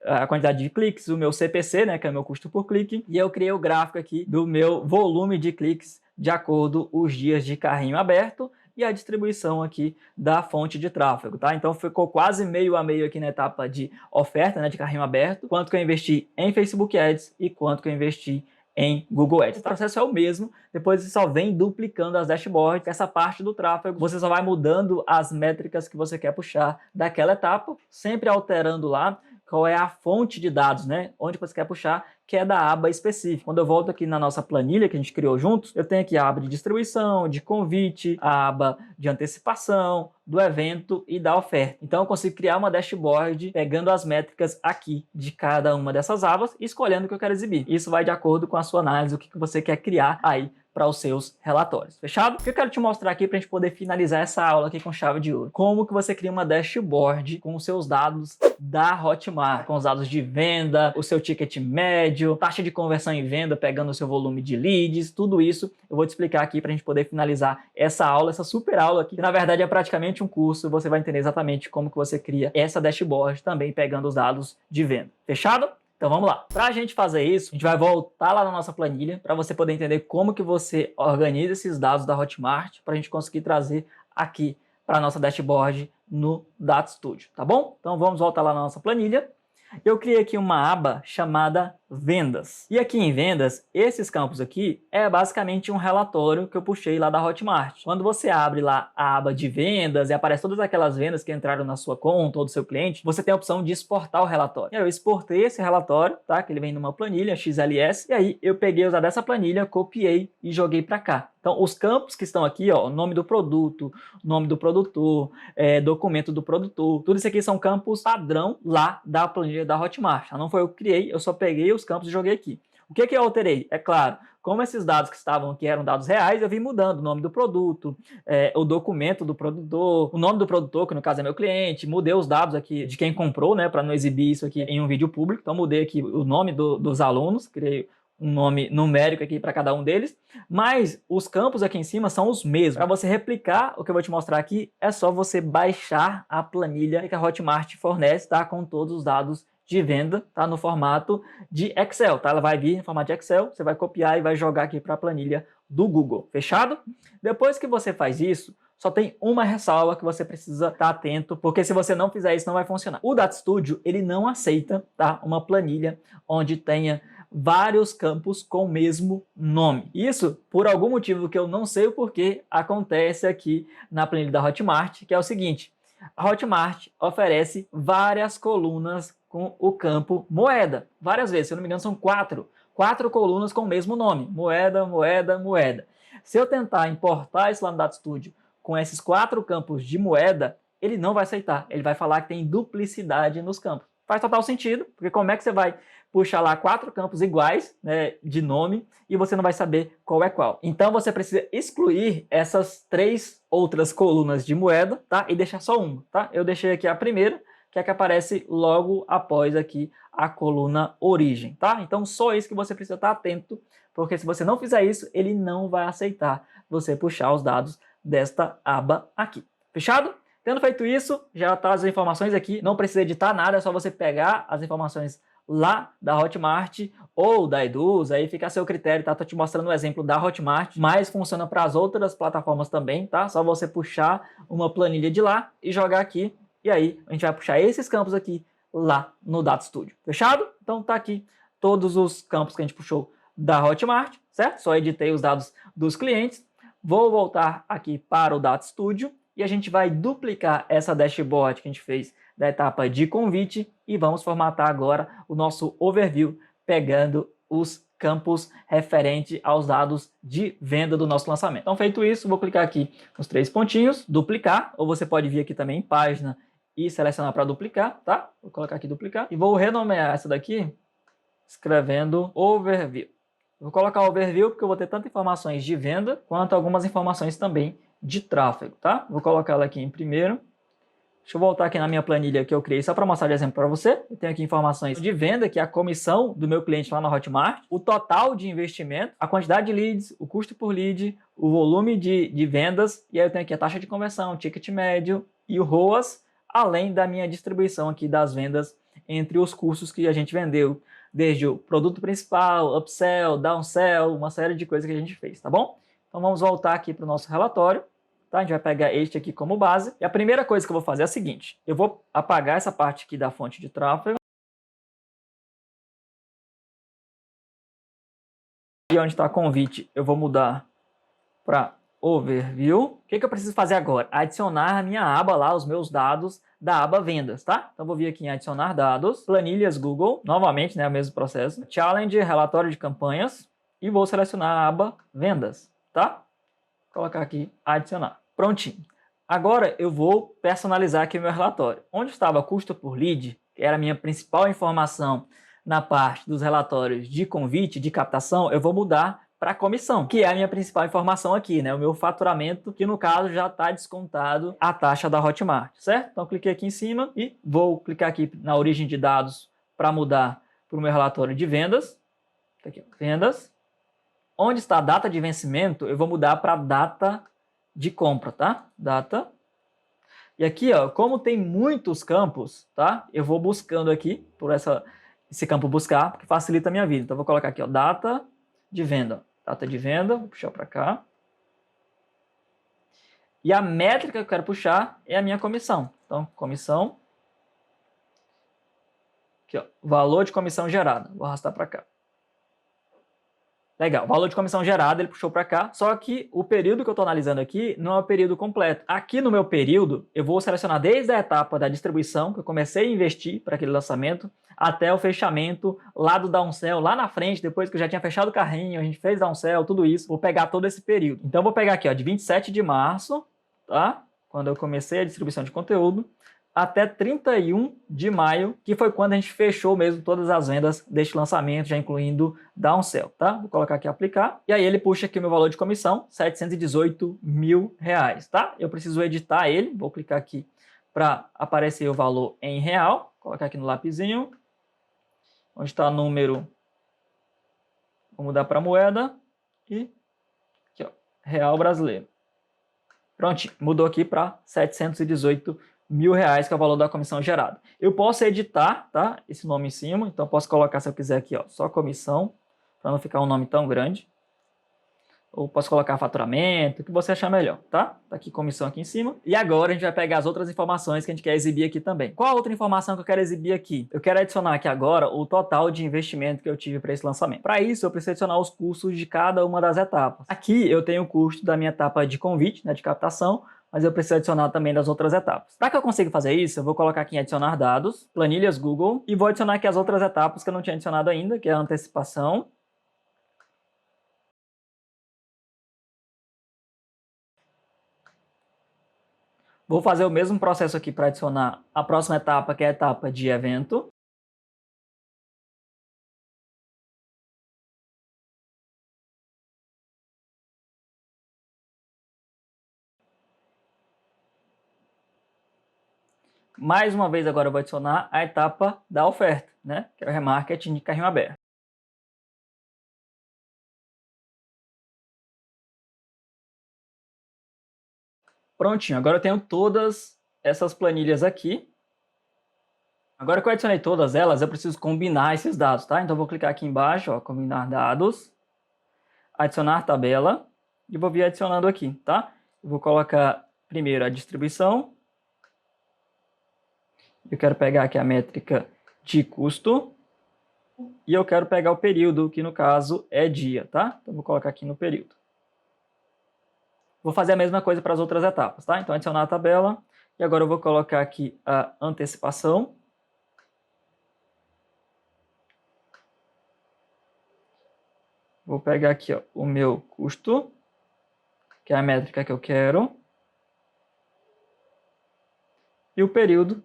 a quantidade de cliques, o meu CPC, né, que é o meu custo por clique, e eu criei o gráfico aqui do meu volume de cliques de acordo com os dias de carrinho aberto e a distribuição aqui da fonte de tráfego, tá? Então ficou quase meio a meio aqui na etapa de oferta, né, de carrinho aberto, quanto que eu investi em Facebook Ads e quanto que eu investi em Google Ads. O processo é o mesmo, depois você só vem duplicando as dashboards. Essa parte do tráfego, você só vai mudando as métricas que você quer puxar daquela etapa, sempre alterando lá qual é a fonte de dados, né? Onde você quer puxar, que é da aba específica. Quando eu volto aqui na nossa planilha que a gente criou juntos, eu tenho aqui a aba de distribuição, de convite, a aba de antecipação, do evento e da oferta. Então eu consigo criar uma dashboard pegando as métricas aqui de cada uma dessas abas e escolhendo o que eu quero exibir. Isso vai de acordo com a sua análise, o que você quer criar aí para os seus relatórios. Fechado? O que eu quero te mostrar aqui para a gente poder finalizar essa aula aqui com chave de ouro. Como que você cria uma dashboard com os seus dados da Hotmart, com os dados de venda, o seu ticket médio, taxa de conversão em venda, pegando o seu volume de leads, tudo isso eu vou te explicar aqui para a gente poder finalizar essa aula, essa super aula aqui, que na verdade é praticamente um curso. Você vai entender exatamente como que você cria essa dashboard também pegando os dados de venda. Fechado? Então vamos lá. Para a gente fazer isso, a gente vai voltar lá na nossa planilha para você poder entender como que você organiza esses dados da Hotmart para a gente conseguir trazer aqui para a nossa dashboard no Data Studio, tá bom? Então vamos voltar lá na nossa planilha. Eu criei aqui uma aba chamada Vendas. E aqui em Vendas, esses campos aqui é basicamente um relatório que eu puxei lá da Hotmart. Quando você abre lá a aba de vendas e aparece todas aquelas vendas que entraram na sua conta ou do seu cliente, você tem a opção de exportar o relatório. E aí eu exportei esse relatório, tá? Que ele vem numa planilha XLS. E aí eu peguei usar dessa planilha, copiei e joguei para cá. Então, os campos que estão aqui, ó, nome do produto, nome do produtor, documento do produtor, tudo isso aqui são campos padrão lá da planilha da Hotmart. Não foi eu que criei, eu só peguei os campos e joguei aqui. O que eu alterei? É claro, como esses dados que estavam aqui eram dados reais, eu vim mudando o nome do produto, o documento do produtor, o nome do produtor, que no caso é meu cliente, mudei os dados aqui de quem comprou, né, para não exibir isso aqui em um vídeo público. Então, mudei aqui o nome dos alunos, criei um nome numérico aqui para cada um deles, mas os campos aqui em cima são os mesmos. Para você replicar o que eu vou te mostrar aqui, é só você baixar a planilha que a Hotmart fornece, tá? Com todos os dados de venda, tá? No formato de Excel, tá? Ela vai vir em formato de Excel, você vai copiar e vai jogar aqui para a planilha do Google, fechado? Depois que você faz isso, só tem uma ressalva que você precisa estar atento, porque se você não fizer isso, não vai funcionar. O Data Studio, ele não aceita, tá? Uma planilha onde tenha vários campos com o mesmo nome. Isso, por algum motivo que eu não sei o porquê, acontece aqui na planilha da Hotmart, que é o seguinte: a Hotmart oferece várias colunas com o campo moeda, várias vezes, se eu não me engano são quatro colunas com o mesmo nome, moeda, moeda, moeda. Se eu tentar importar isso lá no Data Studio com esses 4 campos de moeda, ele não vai aceitar, ele vai falar que tem duplicidade nos campos. Faz total sentido, porque como é que você vai puxar lá 4 campos iguais, né, de nome, e você não vai saber qual é qual. Então você precisa excluir essas 3 outras colunas de moeda, tá? E deixar só uma, tá? Eu deixei aqui a primeira, que é a que aparece logo após aqui a coluna origem, tá? Então só isso que você precisa estar atento, porque se você não fizer isso, ele não vai aceitar você puxar os dados desta aba aqui. Fechado? Tendo feito isso, já tá as informações aqui, não precisa editar nada, é só você pegar as informações lá da Hotmart ou da Eduz, aí fica a seu critério, tá? Tô te mostrando o exemplo da Hotmart, mas funciona para as outras plataformas também, tá? Só você puxar uma planilha de lá e jogar aqui, e aí a gente vai puxar esses campos aqui lá no Data Studio, fechado? Então tá aqui todos os campos que a gente puxou da Hotmart, certo? Só editei os dados dos clientes, vou voltar aqui para o Data Studio e a gente vai duplicar essa dashboard que a gente fez da etapa de convite e vamos formatar agora o nosso overview pegando os campos referente aos dados de venda do nosso lançamento. Então, feito isso, vou clicar aqui nos 3 pontinhos, duplicar, ou você pode vir aqui também em página e selecionar para duplicar, tá? Vou colocar aqui duplicar e vou renomear essa daqui escrevendo overview. Vou colocar overview porque eu vou ter tanto informações de venda quanto algumas informações também de tráfego, tá? Vou colocar ela aqui em primeiro. Deixa eu voltar aqui na minha planilha que eu criei só para mostrar de exemplo para você. Eu tenho aqui informações de venda, que é a comissão do meu cliente lá na Hotmart, o total de investimento, a quantidade de leads, o custo por lead, o volume de vendas, e aí eu tenho aqui a taxa de conversão, o ticket médio e o ROAS, além da minha distribuição aqui das vendas entre os cursos que a gente vendeu, desde o produto principal, upsell, downsell, uma série de coisas que a gente fez, tá bom? Então vamos voltar aqui para o nosso relatório. Tá? A gente vai pegar este aqui como base. E a primeira coisa que eu vou fazer é a seguinte. Eu vou apagar essa parte aqui da fonte de tráfego. E onde está convite, eu vou mudar para overview. O que eu preciso fazer agora? Adicionar a minha aba lá, os meus dados da aba vendas, tá? Então vou vir aqui em adicionar dados, planilhas Google, novamente, né, o mesmo processo. Challenge, relatório de campanhas. E vou selecionar a aba vendas, tá? Vou colocar aqui adicionar. Prontinho. Agora eu vou personalizar aqui o meu relatório. Onde estava custo por lead, que era a minha principal informação na parte dos relatórios de convite, de captação, eu vou mudar para comissão, que é a minha principal informação aqui, né? O meu faturamento, que no caso já está descontado a taxa da Hotmart, certo? Então cliquei aqui em cima e vou clicar aqui na origem de dados para mudar para o meu relatório de vendas. Tá aqui, vendas. Onde está a data de vencimento, eu vou mudar para data de compra, tá? Data. E aqui, ó, como tem muitos campos, tá? Eu vou buscando aqui por esse campo buscar, porque facilita a minha vida. Então, eu vou colocar aqui, ó, data de venda. Data de venda, vou puxar para cá. E a métrica que eu quero puxar é a minha comissão. Então, comissão. Aqui, ó, valor de comissão gerada. Vou arrastar para cá. Legal, valor de comissão gerada, ele puxou para cá, só que o período que eu estou analisando aqui não é o período completo. Aqui no meu período, eu vou selecionar desde a etapa da distribuição, que eu comecei a investir para aquele lançamento, até o fechamento lá do downsell, lá na frente, depois que eu já tinha fechado o carrinho, a gente fez downsell, tudo isso, vou pegar todo esse período. Então, eu vou pegar aqui, ó, de 27 de março, tá? Quando eu comecei a distribuição de conteúdo, até 31 de maio, que foi quando a gente fechou mesmo todas as vendas deste lançamento, já incluindo downsell, tá? Vou colocar aqui aplicar, e aí ele puxa aqui o meu valor de comissão, R$718 mil, tá? Eu preciso editar ele, vou clicar aqui para aparecer o valor em real, vou colocar aqui no lapisinho, onde está o número, vou mudar para moeda, e aqui, ó, real brasileiro. Pronto, mudou aqui para 718 R$ 1.000, que é o valor da comissão gerada. Eu posso editar, tá? Esse nome em cima, então posso colocar, se eu quiser aqui, ó, só comissão, para não ficar um nome tão grande. Ou posso colocar faturamento, o que você achar melhor, tá? Tá aqui comissão aqui em cima. E agora a gente vai pegar as outras informações que a gente quer exibir aqui também. Qual a outra informação que eu quero exibir aqui? Eu quero adicionar aqui agora o total de investimento que eu tive para esse lançamento. Para isso, eu preciso adicionar os custos de cada uma das etapas. Aqui eu tenho o custo da minha etapa de convite, né, de captação, mas eu preciso adicionar também das outras etapas. Para que eu consiga fazer isso, eu vou colocar aqui em adicionar dados, planilhas Google, e vou adicionar aqui as outras etapas que eu não tinha adicionado ainda, que é a antecipação, vou fazer o mesmo processo aqui para adicionar a próxima etapa, que é a etapa de evento. Mais uma vez agora eu vou adicionar a etapa da oferta, né? Que é o remarketing de carrinho aberto. Prontinho, agora eu tenho todas essas planilhas aqui. Agora que eu adicionei todas elas, eu preciso combinar esses dados, tá? Então eu vou clicar aqui embaixo, ó, combinar dados, adicionar tabela, e vou vir adicionando aqui, tá? Eu vou colocar primeiro a distribuição. Eu quero pegar aqui a métrica de custo. E eu quero pegar o período, que no caso é dia, tá? Então vou colocar aqui no período. Vou fazer a mesma coisa para as outras etapas, tá? Então adicionar a tabela. E agora eu vou colocar aqui a antecipação. Vou pegar aqui, ó, o meu custo, que é a métrica que eu quero. E o período,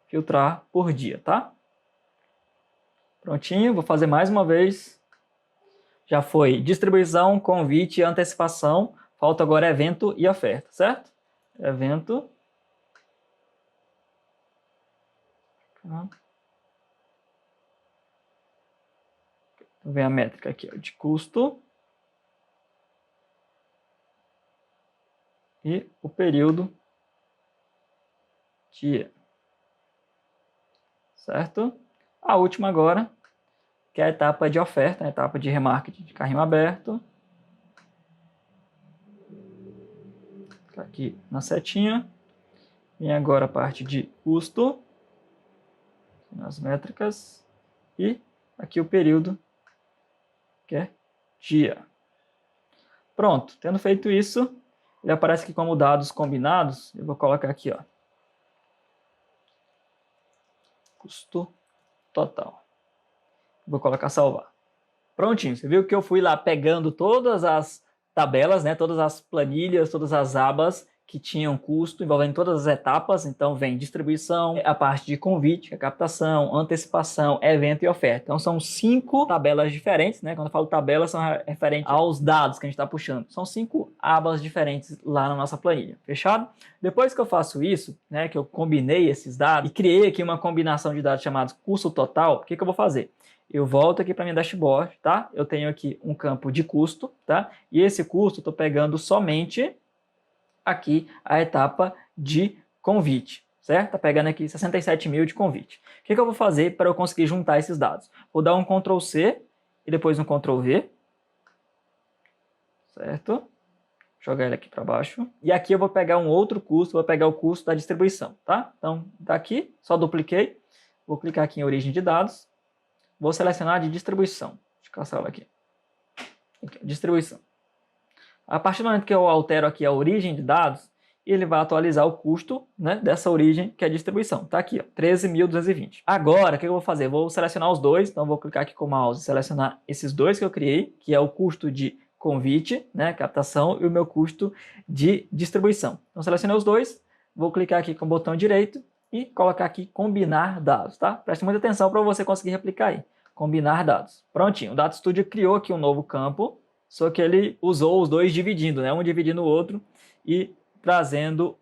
filtrar por dia, tá? Prontinho, vou fazer mais uma vez. Já foi distribuição, convite, antecipação. Falta agora evento e oferta, certo? Evento. Então vem a métrica aqui, ó, de custo. E o período dia. Certo? A última agora, que é a etapa de oferta, a etapa de remarketing de carrinho aberto. Aqui na setinha. Vem agora a parte de custo, nas métricas. E aqui o período, que é dia. Pronto, tendo feito isso, ele aparece aqui como dados combinados. Eu vou colocar aqui, ó, custo total. Vou colocar salvar. Prontinho, você viu que eu fui lá pegando todas as tabelas, né, todas as planilhas, todas as abas que tinham custo envolvendo todas as etapas. Então vem distribuição, a parte de convite, que é captação, antecipação, evento e oferta. Então são 5 tabelas diferentes, né? Quando eu falo tabelas, são referentes aos dados que a gente está puxando. São 5 abas diferentes lá na nossa planilha. Fechado? Depois que eu faço isso, né, que eu combinei esses dados e criei aqui uma combinação de dados chamados custo total, o que eu vou fazer? Eu volto aqui para minha dashboard, tá? Eu tenho aqui um campo de custo, tá? E esse custo eu estou pegando somente aqui a etapa de convite, certo? Tá pegando aqui 67 mil de convite. O que eu vou fazer para eu conseguir juntar esses dados? Vou dar um Ctrl C e depois um Ctrl V, certo? Jogar ele aqui para baixo. E aqui eu vou pegar um outro custo, vou pegar o custo da distribuição, tá? Então, daqui, só dupliquei. Vou clicar aqui em origem de dados. Vou selecionar de distribuição. Deixa eu caçar ela aqui. Distribuição. A partir do momento que eu altero aqui a origem de dados, ele vai atualizar o custo, né, dessa origem, que é a distribuição. Tá aqui, ó, 13.220. Agora, o que eu vou fazer? Vou selecionar os dois. Então, vou clicar aqui com o mouse e selecionar esses dois que eu criei, que é o custo de convite, né, captação, e o meu custo de distribuição. Então, selecionei os dois. Vou clicar aqui com o botão direito e colocar aqui combinar dados, tá? Preste muita atenção para você conseguir replicar aí. Combinar dados. Prontinho. O Data Studio criou aqui um novo campo, só que ele usou os dois dividindo, né? Um dividindo o outro e trazendo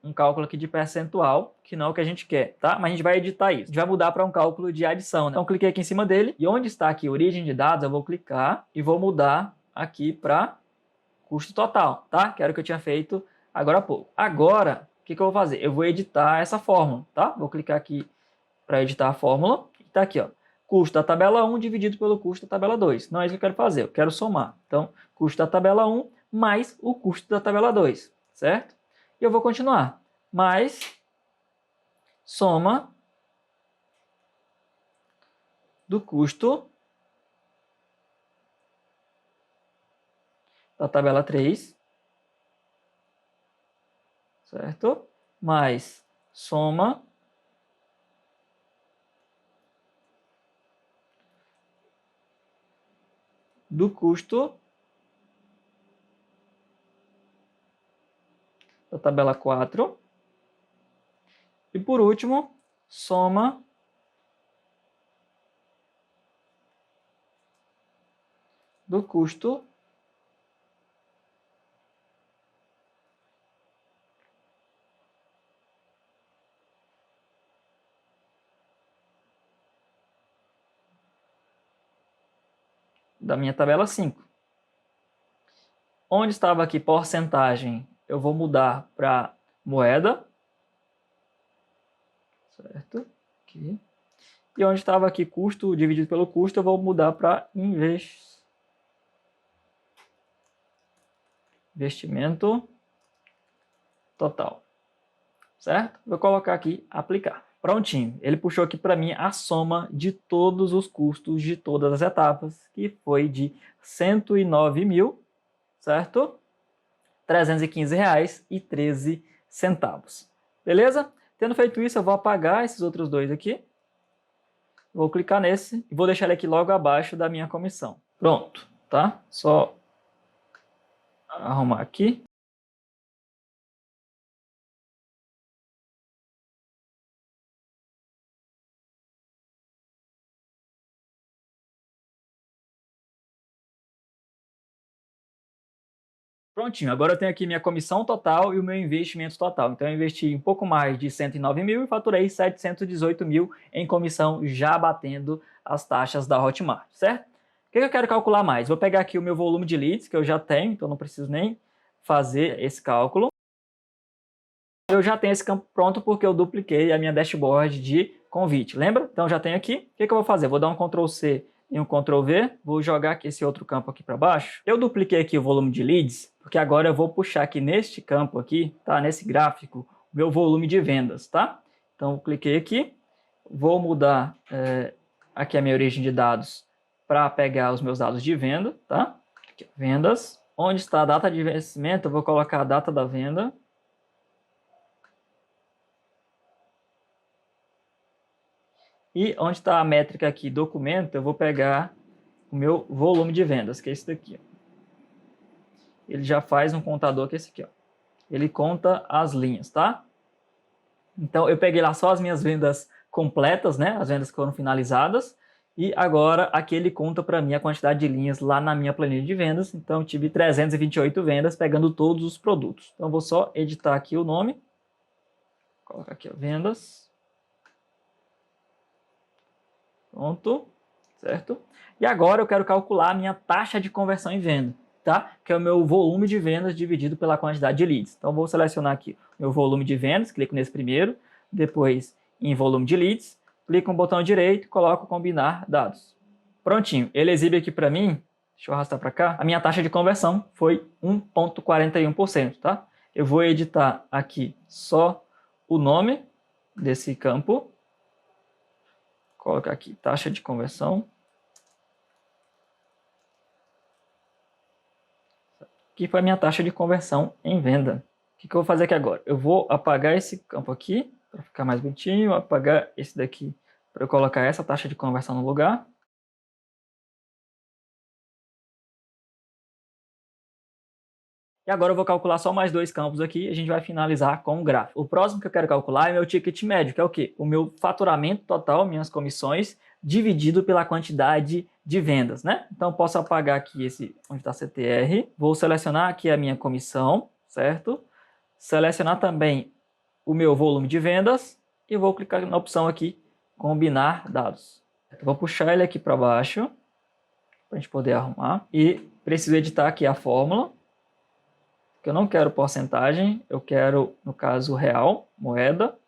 um cálculo aqui de percentual, que não é o que a gente quer, tá? Mas a gente vai editar isso. A gente vai mudar para um cálculo de adição, né? Então, cliquei aqui em cima dele e onde está aqui origem de dados, eu vou clicar e vou mudar aqui para custo total, tá? Que era o que eu tinha feito agora há pouco. Agora, que eu vou fazer? Eu vou editar essa fórmula, tá? Vou clicar aqui para editar a fórmula. Está aqui, ó. Custo da tabela 1 dividido pelo custo da tabela 2. Não é isso que eu quero fazer, eu quero somar. Então, custo da tabela 1 mais o custo da tabela 2, certo? E eu vou continuar. Mais soma do custo da tabela 3, certo? Mais soma do custo da tabela 4. E por último, soma do custo da minha tabela 5. Onde estava aqui porcentagem, eu vou mudar para moeda, certo? Aqui. E onde estava aqui custo dividido pelo custo, eu vou mudar para investimento total, certo? Vou colocar aqui aplicar. Prontinho, ele puxou aqui para mim a soma de todos os custos de todas as etapas, que foi de R$ 109.000, certo? R$ 315,13. Beleza? Tendo feito isso, eu vou apagar esses outros dois aqui. Vou clicar nesse e vou deixar ele aqui logo abaixo da minha comissão. Pronto, tá? Só arrumar aqui. Prontinho, agora eu tenho aqui minha comissão total e o meu investimento total. Então eu investi um pouco mais de 109.000 e faturei 718.000 em comissão, já batendo as taxas da Hotmart, certo? O que eu quero calcular mais? Vou pegar aqui o meu volume de leads, que eu já tenho, então não preciso nem fazer esse cálculo. Eu já tenho esse campo pronto porque eu dupliquei a minha dashboard de convite, lembra? Então já tenho aqui. O que eu vou fazer? Vou dar um Ctrl+C e um Ctrl+V. Vou jogar aqui esse outro campo aqui para baixo. Eu dupliquei aqui o volume de leads, porque agora eu vou puxar aqui neste campo aqui, tá? Nesse gráfico, o meu volume de vendas, tá? Então eu cliquei aqui. Vou mudar aqui a minha origem de dados para pegar os meus dados de venda, tá? Aqui, vendas. Onde está a data de vencimento, eu vou colocar a data da venda. E onde está a métrica aqui, documento, eu vou pegar o meu volume de vendas, que é esse daqui. Ele já faz um contador que é esse aqui, ó. Ele conta as linhas, tá? Então, eu peguei lá só as minhas vendas completas, né? As vendas que foram finalizadas. E agora, aqui ele conta para mim a quantidade de linhas lá na minha planilha de vendas. Então, eu tive 328 vendas pegando todos os produtos. Então, eu vou só editar aqui o nome. Vou colocar aqui, ó, vendas. Pronto, certo? E agora eu quero calcular a minha taxa de conversão em venda, tá? Que é o meu volume de vendas dividido pela quantidade de leads. Então, vou selecionar aqui meu volume de vendas, clico nesse primeiro, depois em volume de leads, clico no botão direito, coloco combinar dados. Prontinho, ele exibe aqui para mim, deixa eu arrastar para cá, a minha taxa de conversão foi 1,41%, tá? Eu vou editar aqui só o nome desse campo. Colocar aqui, taxa de conversão. Aqui foi a minha taxa de conversão em venda. O que eu vou fazer aqui agora? Eu vou apagar esse campo aqui, para ficar mais bonitinho, apagar esse daqui, para eu colocar essa taxa de conversão no lugar. E agora eu vou calcular só mais dois campos aqui e a gente vai finalizar com o gráfico. O próximo que eu quero calcular é meu ticket médio, que é o quê? O meu faturamento total, minhas comissões, dividido pela quantidade de vendas, né? Então, eu posso apagar aqui esse onde está CTR. Vou selecionar aqui a minha comissão, certo? Selecionar também o meu volume de vendas e vou clicar na opção aqui, combinar dados. Vou puxar ele aqui para baixo, para a gente poder arrumar. E preciso editar aqui a fórmula. porque eu não quero porcentagem, eu quero, no caso, real, moeda.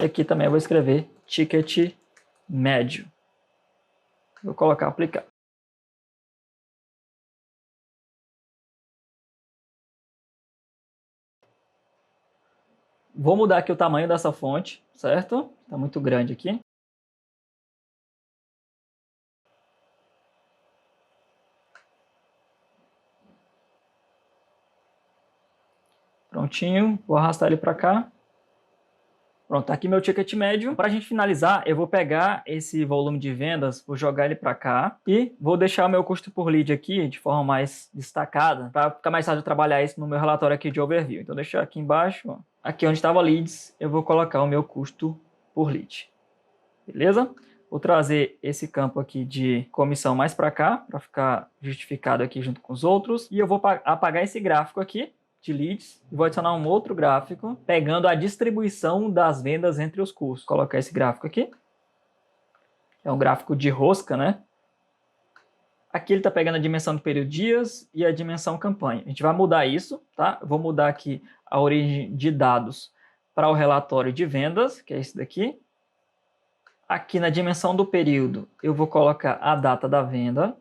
E aqui também eu vou escrever ticket médio. Vou colocar aplicar. Vou mudar aqui o tamanho dessa fonte, certo? Está muito grande aqui. Prontinho, vou arrastar ele para cá. Pronto, tá aqui meu ticket médio. Para a gente finalizar, eu vou pegar esse volume de vendas, vou jogar ele para cá e vou deixar o meu custo por lead aqui de forma mais destacada, para ficar mais fácil de trabalhar isso no meu relatório aqui de overview. Então, deixar aqui embaixo, ó. Aqui onde estava leads, eu vou colocar o meu custo por lead. Beleza? Vou trazer esse campo aqui de comissão mais para cá, para ficar justificado aqui junto com os outros. E eu vou apagar esse gráfico aqui de leads e vou adicionar um outro gráfico pegando a distribuição das vendas entre os cursos. Vou colocar esse gráfico aqui. É um gráfico de rosca, né? Aqui ele está pegando a dimensão do período dias e a dimensão campanha. A gente vai mudar isso, tá? Eu vou mudar aqui a origem de dados para o relatório de vendas, que é esse daqui. Aqui na dimensão do período, eu vou colocar a data da venda.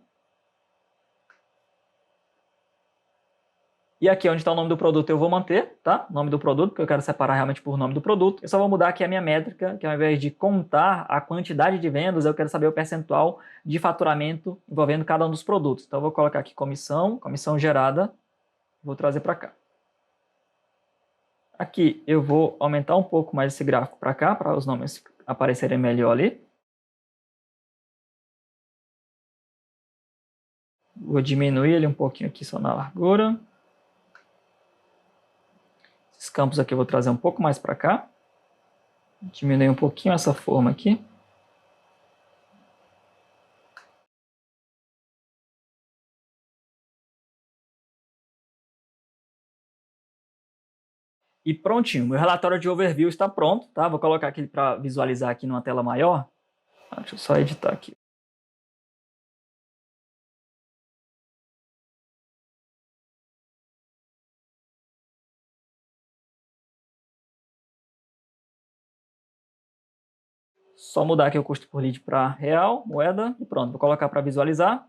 E aqui onde está o nome do produto eu vou manter, tá? O nome do produto, porque eu quero separar realmente por nome do produto. Eu só vou mudar aqui a minha métrica, que ao invés de contar a quantidade de vendas, eu quero saber o percentual de faturamento envolvendo cada um dos produtos. Então eu vou colocar aqui comissão gerada, vou trazer para cá. Aqui eu vou aumentar um pouco mais esse gráfico para cá, para os nomes aparecerem melhor ali. Vou diminuir ele um pouquinho aqui só na largura. Esses campos aqui eu vou trazer um pouco mais para cá. Diminuir um pouquinho essa forma aqui. E prontinho, meu relatório de overview está pronto, tá? Vou colocar aqui para visualizar aqui numa tela maior. Deixa eu só editar aqui. Só mudar aqui o custo por lead para real, moeda, e pronto. Vou colocar para visualizar.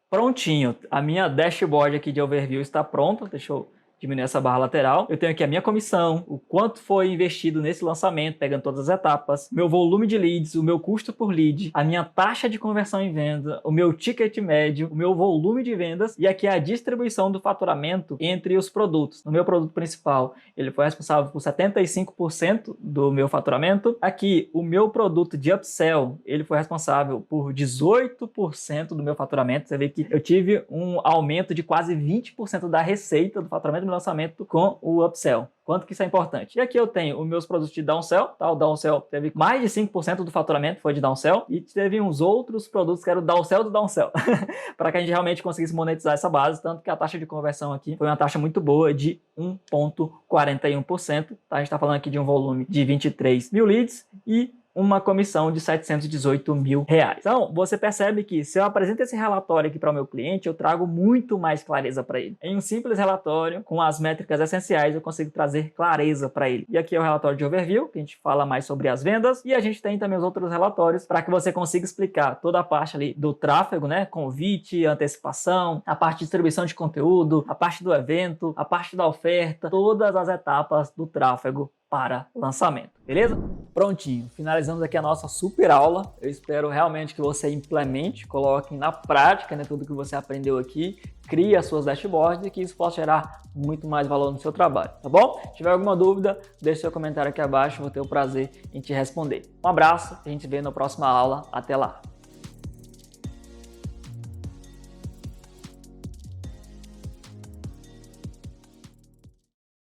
Prontinho, a minha dashboard aqui de overview está pronta. Deixa eu diminuir essa barra lateral. Eu tenho aqui a minha comissão, o quanto foi investido nesse lançamento, pegando todas as etapas, meu volume de leads, o meu custo por lead, a minha taxa de conversão em venda, o meu ticket médio, o meu volume de vendas e aqui a distribuição do faturamento entre os produtos. No meu produto principal, ele foi responsável por 75% do meu faturamento. Aqui, o meu produto de upsell, ele foi responsável por 18% do meu faturamento. Você vê que eu tive um aumento de quase 20% da receita do faturamento lançamento com o upsell. Quanto que isso é importante? E aqui eu tenho os meus produtos de downsell, tá? O downsell teve mais de 5% do faturamento foi de downsell e teve uns outros produtos que eram o downsell do downsell, para que a gente realmente conseguisse monetizar essa base, tanto que a taxa de conversão aqui foi uma taxa muito boa de 1,41%, tá? A gente está falando aqui de um volume de 23 mil leads e uma comissão de R$718 mil. Então, você percebe que se eu apresento esse relatório aqui para o meu cliente, eu trago muito mais clareza para ele. Em um simples relatório, com as métricas essenciais, eu consigo trazer clareza para ele. E aqui é o relatório de overview, que a gente fala mais sobre as vendas, e a gente tem também os outros relatórios para que você consiga explicar toda a parte ali do tráfego, né? Convite, antecipação, a parte de distribuição de conteúdo, a parte do evento, a parte da oferta, todas as etapas do tráfego para lançamento, beleza? Prontinho, finalizamos aqui a nossa super aula. Eu espero realmente que você implemente, coloque na prática, né, tudo que você aprendeu aqui, crie as suas dashboards e que isso possa gerar muito mais valor no seu trabalho, tá bom? Se tiver alguma dúvida, deixe seu comentário aqui abaixo, vou ter o prazer em te responder. Um abraço, a gente se vê na próxima aula, até lá!